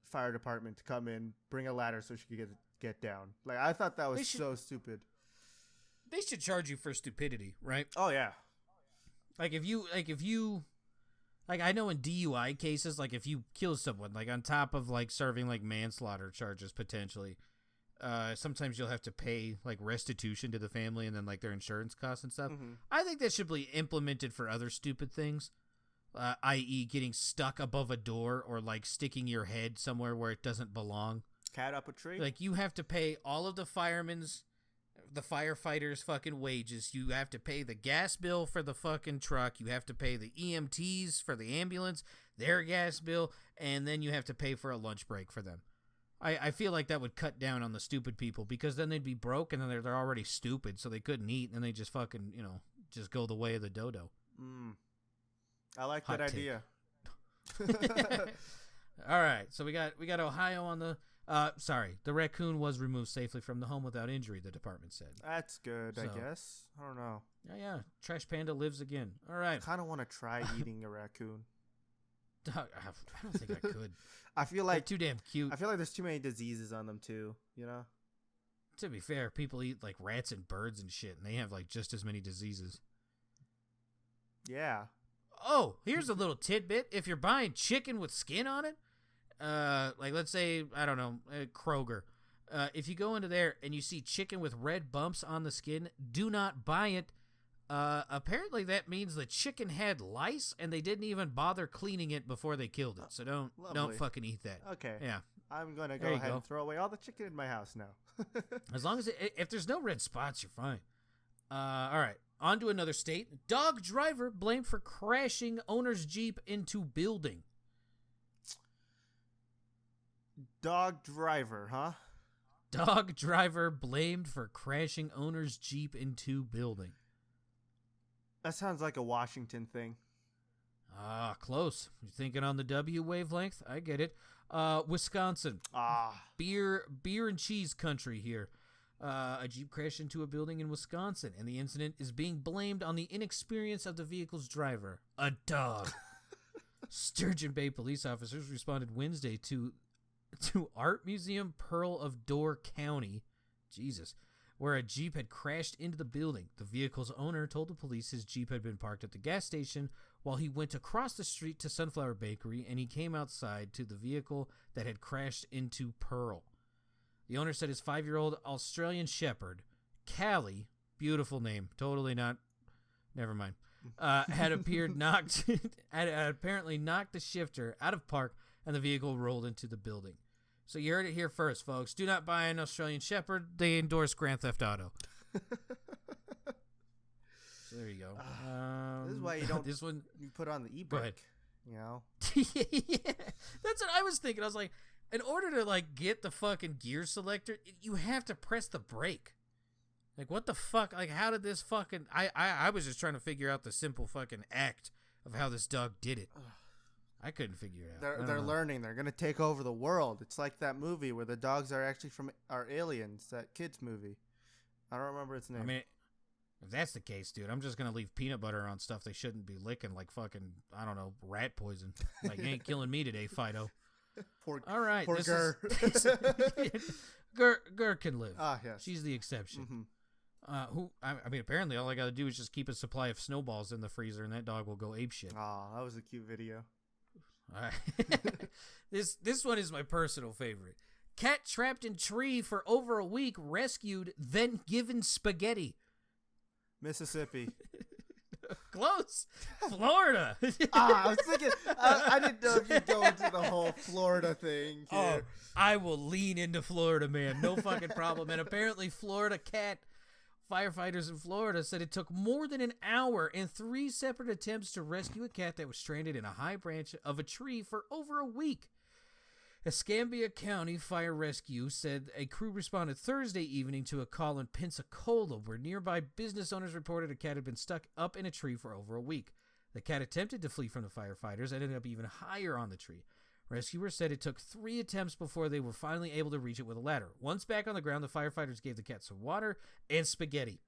fire department to come in, bring a ladder so she could get down. Like I thought that was so stupid. They should charge you for stupidity, right? Oh yeah. Like if you I know in DUI cases, like if you kill someone, like on top of like serving like manslaughter charges potentially, sometimes you'll have to pay like restitution to the family and then like their insurance costs and stuff. Mm-hmm. I think that should be implemented for other stupid things, i.e. getting stuck above a door or like sticking your head somewhere where it doesn't belong. Cat up a tree. Like you have to pay all of the firefighters' fucking wages. You have to pay the gas bill for the fucking truck. You have to pay the EMTs for the ambulance, their gas bill, and then you have to pay for a lunch break for them. I feel like that would cut down on the stupid people because then they'd be broke and then they're already stupid, so they couldn't eat and they just fucking, just go the way of the dodo. I like that idea. All right, so we got Ohio on the the raccoon was removed safely from the home without injury, the department said. That's good, I guess. I don't know. Yeah. Trash Panda lives again. All right. I kind of want to try eating a raccoon. I don't think I could. I feel like they're too damn cute. I feel like there's too many diseases on them too, To be fair, people eat like rats and birds and shit, and they have like just as many diseases. Yeah. Oh, here's a little tidbit. If you're buying chicken with skin on it, like let's say, I don't know, Kroger. If you go into there and you see chicken with red bumps on the skin, do not buy it. Apparently that means the chicken had lice and they didn't even bother cleaning it before they killed it. So don't fucking eat that. Okay. Yeah. I'm going to go ahead and throw away all the chicken in my house now. As long as if there's no red spots, you're fine. All right. On to another state. Dog driver blamed for crashing owner's Jeep into building. Dog driver, huh? Dog driver blamed for crashing owner's Jeep into building. That sounds like a Washington thing. Ah, close. You're thinking on the W wavelength? I get it. Wisconsin. Beer and cheese country here. A Jeep crashed into a building in Wisconsin, and the incident is being blamed on the inexperience of the vehicle's driver, a dog. Sturgeon Bay police officers responded Wednesday to Art Museum Pearl of Door County, Jesus, where a Jeep had crashed into the building. The vehicle's owner told the police his Jeep had been parked at the gas station while he went across the street to Sunflower Bakery, and he came outside to the vehicle that had crashed into Pearl. The owner said his 5-year-old Australian Shepherd, Callie, beautiful name, totally not, never mind, had apparently knocked the shifter out of park, and the vehicle rolled into the building. So you heard it here first, folks. Do not buy an Australian Shepherd. They endorse Grand Theft Auto. So there you go. This is why you don't. This one you put on the e-brake. You know. Yeah, that's what I was thinking. I was like, in order to like get the fucking gear selector, you have to press the brake. Like, what the fuck? Like, how did this fucking? I was just trying to figure out the simple fucking act of how this dog did it. I couldn't figure it out. They're learning. They're gonna take over the world. It's like that movie where the dogs are actually are aliens. That kids movie. I don't remember its name. I mean, if that's the case, dude, I'm just gonna leave peanut butter on stuff they shouldn't be licking, like fucking, I don't know, rat poison. Like, you ain't killing me today, Fido. All right, poor Gur. Gur can live. Ah, yes. She's the exception. Mm-hmm. I mean, apparently all I got to do is just keep a supply of snowballs in the freezer, and that dog will go apeshit. Oh, that was a cute video. All right. This one is my personal favorite. Cat trapped in tree for over a week, rescued, then given spaghetti. Mississippi. Close. Florida. I was thinking, I didn't know if you'd go into the whole Florida thing here. Oh, I will lean into Florida, man. No fucking problem. And apparently Florida cat firefighters in Florida said it took more than an hour and 3 separate attempts to rescue a cat that was stranded in a high branch of a tree for over a week. Escambia County Fire Rescue said a crew responded Thursday evening to a call in Pensacola where nearby business owners reported a cat had been stuck up in a tree for over a week. The cat attempted to flee from the firefighters and ended up even higher on the tree. Rescuers said it took 3 attempts before they were finally able to reach it with a ladder. Once back on the ground, the firefighters gave the cat some water and spaghetti.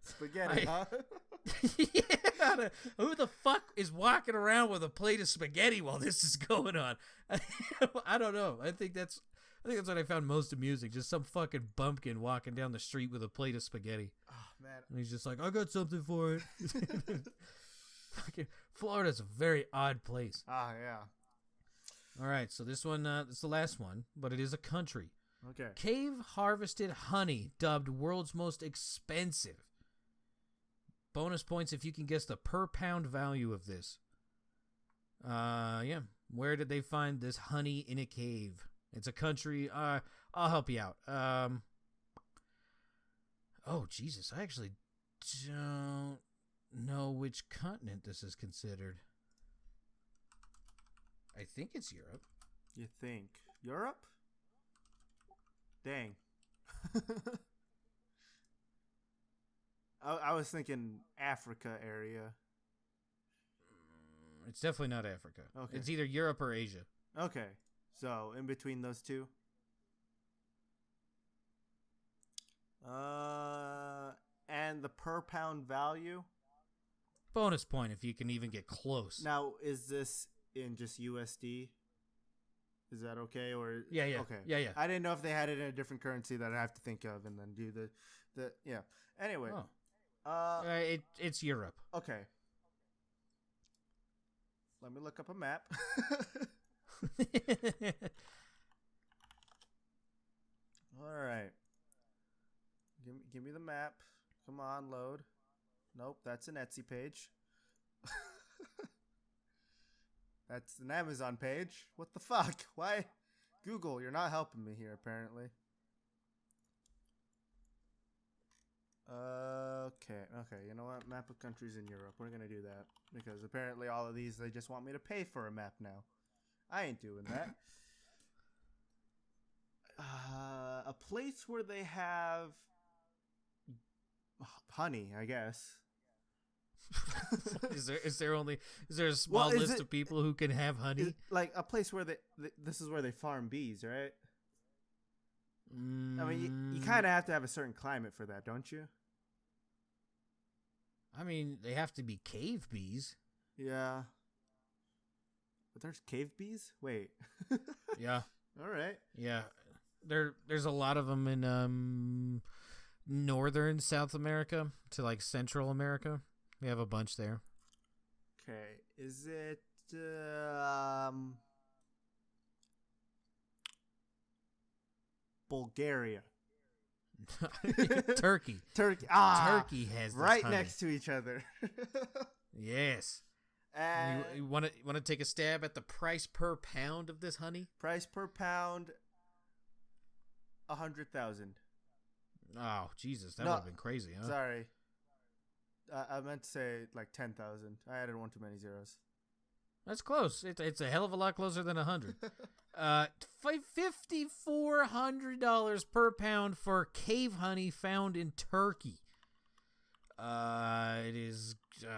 Spaghetti, huh? Yeah, who the fuck is walking around with a plate of spaghetti while this is going on? I don't know. I think that's what I found most amusing. Just some fucking bumpkin walking down the street with a plate of spaghetti. Oh, man. And he's just like, I got something for it. Fucking Florida's a very odd place. Ah, yeah. All right, so this one, it's the last one, but it is a country. Okay. Cave harvested honey, dubbed world's most expensive. Bonus points if you can guess the per pound value of this. Yeah. Where did they find this honey in a cave? It's a country. I'll help you out. Oh, Jesus. I actually don't know which continent this is considered. I think it's Europe. You think? Europe? Dang. I was thinking Africa area. It's definitely not Africa. Okay. It's either Europe or Asia. Okay. So, in between those two. And the per pound value? Bonus point if you can even get close. Now, is this in just USD? Is that okay? Or yeah. Okay. Yeah. I didn't know if they had it in a different currency that I have to think of and then do the yeah. Anyway. Oh. It's Europe. Okay. Let me look up a map. All right. Give me the map. Come on, load. Nope, that's an Etsy page. That's an Amazon page. What the fuck? Why? Google, you're not helping me here, apparently. Okay, you know what? Map of countries in Europe. We're going to do that. Because apparently all of these, they just want me to pay for a map now. I ain't doing that. A place where they have honey, I guess. Is there a small list of people who can have honey? Like a place where this is where they farm bees, right? I mean, you kind of have to have a certain climate for that, don't you? I mean, they have to be cave bees. Yeah. But there's cave bees? Wait. Yeah. All right. Yeah. There's a lot of them in northern South America to like Central America. We have a bunch there. Okay. Is it Bulgaria? Turkey. Turkey Turkey has this right honey. next to each other. Yes. You want to take a stab at the price per pound of this honey? Price per pound, 100,000. Oh, Jesus, that would have been crazy, huh? Sorry, I meant to say like 10,000. I added one too many zeros. That's close. It's a hell of a lot closer than 100. $5,400 per pound for cave honey found in Turkey. It is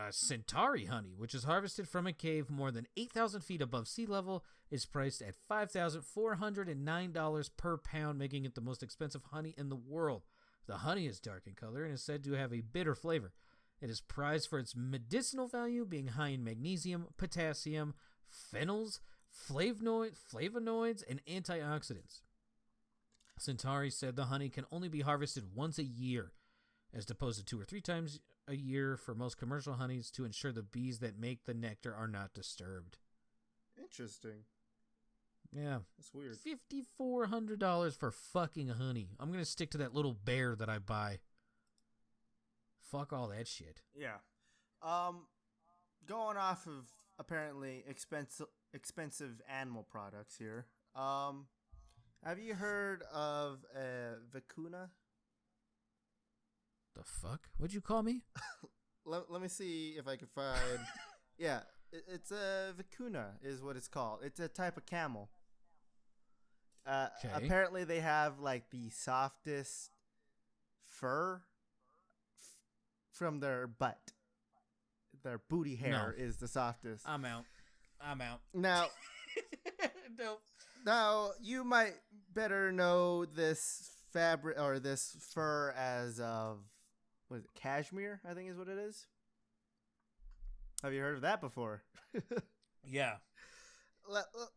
Centauri honey, which is harvested from a cave more than 8,000 feet above sea level, is priced at $5,409 per pound, making it the most expensive honey in the world. The honey is dark in color and is said to have a bitter flavor. It is prized for its medicinal value, being high in magnesium, potassium, phenols, flavonoids, and antioxidants. Centauri said the honey can only be harvested once a year, as opposed to 2 or 3 times a year for most commercial honeys, to ensure the bees that make the nectar are not disturbed. Interesting. Yeah. That's weird. $5,400 for fucking honey. I'm going to stick to that little bear that I buy. Fuck all that shit. Yeah. Going off of apparently expensive animal products here. Have you heard of vicuna? The fuck? What'd you call me? Let me see if I can find. Yeah, it's a vicuna is what it's called. It's a type of camel. Apparently they have like the softest fur from their butt. Their booty hair is the softest. I'm out. Now, Nope. Now you might better know this fabric or this fur as of what is it, cashmere? I think is what it is. Have you heard of that before? Yeah.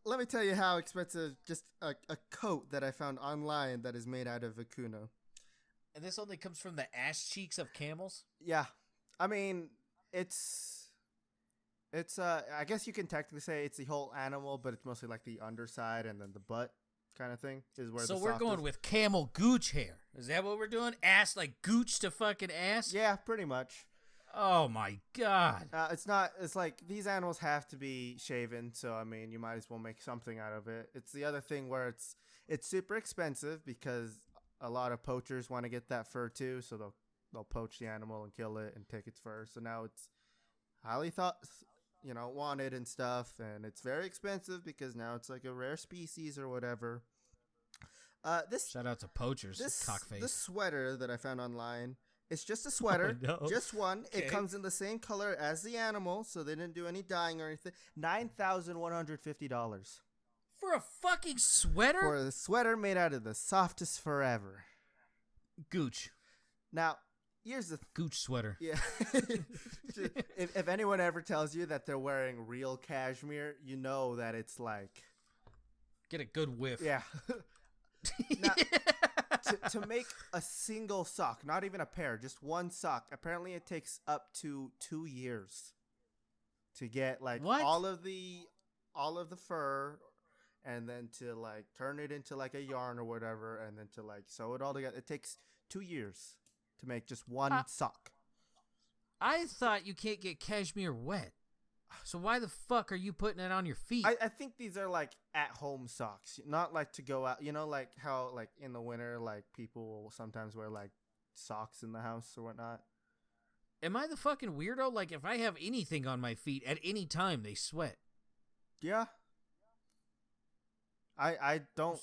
Let me tell you how expensive just a coat that I found online that is made out of vicuna. And this only comes from the ass cheeks of camels? Yeah. I mean, it's I guess you can technically say it's the whole animal, but it's mostly like the underside and then the butt kind of thing is where. So we're going with camel gooch hair. Is that what we're doing? Ass like gooch to fucking ass? Yeah, pretty much. Oh my god. It's not. It's like these animals have to be shaven, so I mean, you might as well make something out of it. It's the other thing where it's super expensive because a lot of poachers want to get that fur too, so they'll poach the animal and kill it and take its fur. So now it's highly wanted and stuff, and it's very expensive because now it's like a rare species or whatever. Shout out to poachers, cockface. This sweater that I found online, it's just a sweater, just one. Okay. It comes in the same color as the animal, so they didn't do any dyeing or anything. $9,150 for a fucking sweater? For a sweater made out of the softest fur ever. Gooch. Now, here's the Gooch sweater. Yeah. if anyone ever tells you that they're wearing real cashmere, you know that it's like, get a good whiff. Yeah. Now, to make a single sock, not even a pair, just one sock, apparently it takes up to 2 years to get like all of the fur, and then to like turn it into like a yarn or whatever, and then to like sew it all together. It takes 2 years to make just one sock. I thought you can't get cashmere wet. So why the fuck are you putting it on your feet? I think these are like at-home socks, not like to go out. You know, like how like in the winter, like people will sometimes wear like socks in the house or whatnot. Am I the fucking weirdo? Like if I have anything on my feet at any time, they sweat. Yeah. I don't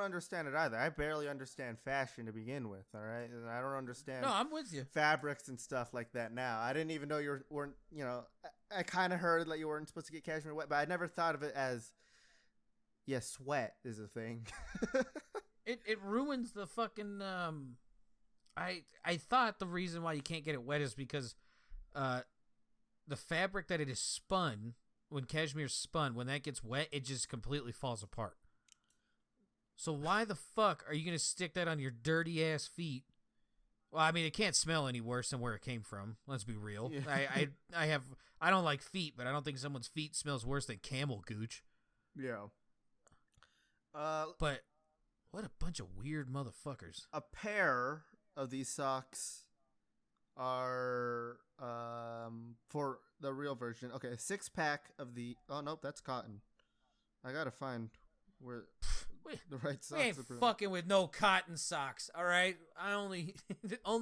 understand it either. I barely understand fashion to begin with. All right, and I don't understand. No, I'm with you. Fabrics and stuff like that. Now, I didn't even know you weren't. You know, I kind of heard that you weren't supposed to get cashmere wet, but I never thought of it as, yeah, sweat is a thing. It ruins the fucking. I thought the reason why you can't get it wet is because, the fabric that it is spun. When cashmere's spun, when that gets wet, it just completely falls apart. So why the fuck are you going to stick that on your dirty ass feet? Well, I mean, it can't smell any worse than where it came from. Let's be real. Yeah. I don't like feet, but I don't think someone's feet smells worse than camel gooch. Yeah. But what a bunch of weird motherfuckers. A pair of these socks are for the real version. Okay, a 6-pack of the. Oh nope, that's cotton. I gotta find where the right socks. We ain't fucking with no cotton socks. All right, I only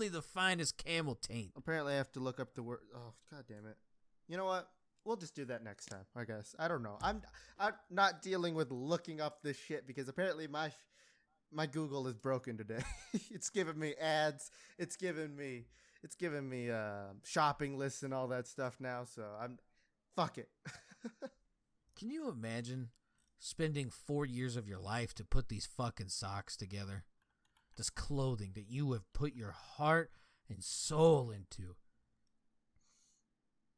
the finest camel taint. Apparently, I have to look up the word. Oh god damn it! You know what? We'll just do that next time. I guess. I don't know. I'm not dealing with looking up this shit because apparently my Google is broken today. It's giving me ads. It's giving me shopping lists and all that stuff now, so fuck it. Can you imagine spending 4 years of your life to put these fucking socks together? This clothing that you have put your heart and soul into.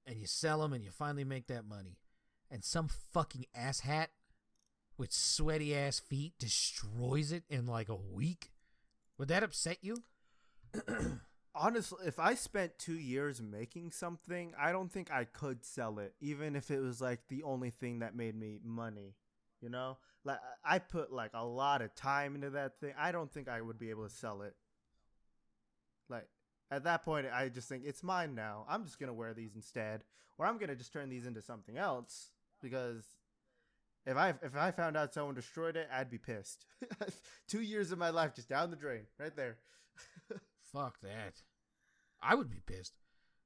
And you sell them and you finally make that money. And some fucking asshat with sweaty ass feet destroys it in like a week? Would that upset you? Honestly, if I spent 2 years making something, I don't think I could sell it, even if it was like the only thing that made me money. You know, like I put like a lot of time into that thing. I don't think I would be able to sell it. Like at that point, I just think it's mine now. I'm just gonna wear these instead, or I'm gonna just turn these into something else. Because if I found out someone destroyed it, I'd be pissed. 2 years of my life just down the drain, right there. Fuck that. I would be pissed.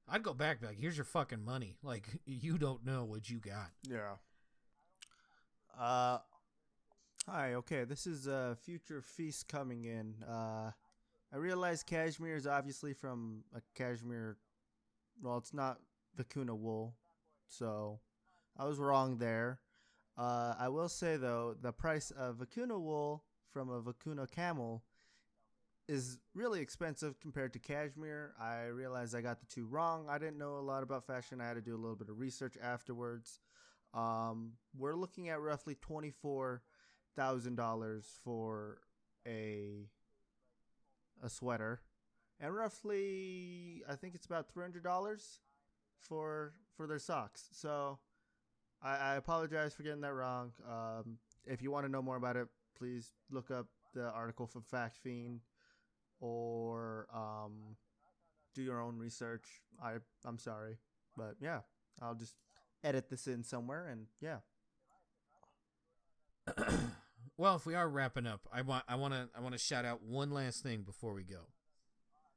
I'd go back and be like, here's your fucking money. Like, you don't know what you got. Yeah. Hi, okay, this is a future feast coming in. I realize cashmere is obviously from a cashmere. Well, it's not vicuna wool, so I was wrong there. I will say, though, the price of vicuna wool from a vicuna camel is really expensive compared to cashmere. I realized I got the two wrong. I didn't know a lot about fashion. I had to do a little bit of research afterwards. We're looking at roughly $24,000 for a sweater, and roughly I think it's about $300 for their socks. So I apologize for getting that wrong. If you want to know more about it, please look up the article from Fact Fiend, or do your own research. I'm sorry, but yeah, I'll just edit this in somewhere, and yeah. Well, if we are wrapping up, I want to shout out one last thing before we go.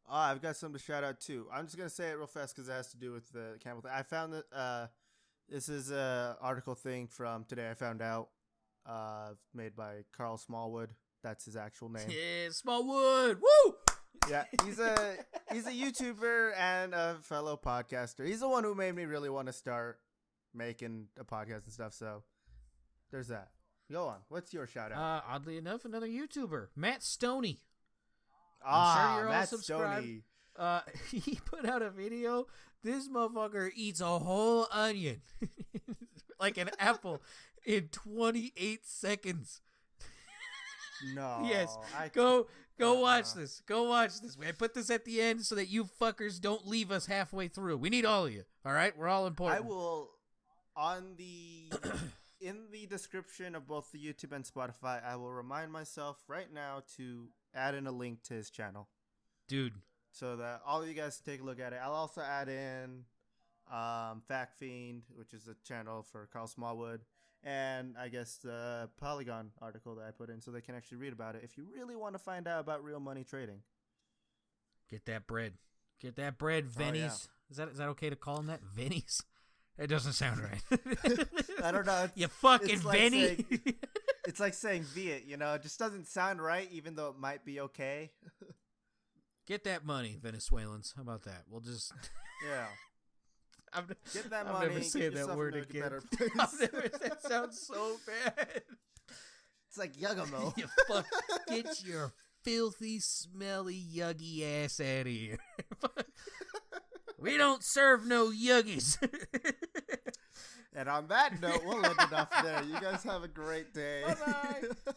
I've got something to shout out too. I'm just gonna say it real fast because it has to do with the camel thing. I found that this is a article thing from today. I found out made by Carl Smallwood. That's his actual name. Yeah, Smallwood. Woo! Yeah, he's a YouTuber and a fellow podcaster. He's the one who made me really want to start making a podcast and stuff. So there's that. Go on. What's your shout out? Oddly enough, another YouTuber, Matt Stoney. I'm sure you're all subscribed. He put out a video. This motherfucker eats a whole onion like an apple in 28 seconds. No. Yes. Go watch this. Go watch this. I put this at the end so that you fuckers don't leave us halfway through. We need all of you. All right? We're all important. I will in the description of both the YouTube and Spotify, I will remind myself right now to add in a link to his channel. Dude. So that all of you guys can take a look at it. I'll also add in Fact Fiend, which is a channel for Carl Smallwood, and I guess the Polygon article that I put in so they can actually read about it if you really want to find out about real money trading. Get that bread. Get that bread, Vennies. Oh, yeah. Is that okay to call them that? Vennies? It doesn't sound right. I don't know. You fucking Venny. It's like saying Viet, you know, it just doesn't sound right, even though it might be okay. Get that money, Venezuelans. How about that? We'll just Yeah. Get that I'll money. never say get that yourself word into a again. better place. That sounds so bad. It's like Yugamo. You get your filthy, smelly, yuggy ass out of here. We don't serve no yuggies. And on that note, we'll end it off there. You guys have a great day. Bye-bye.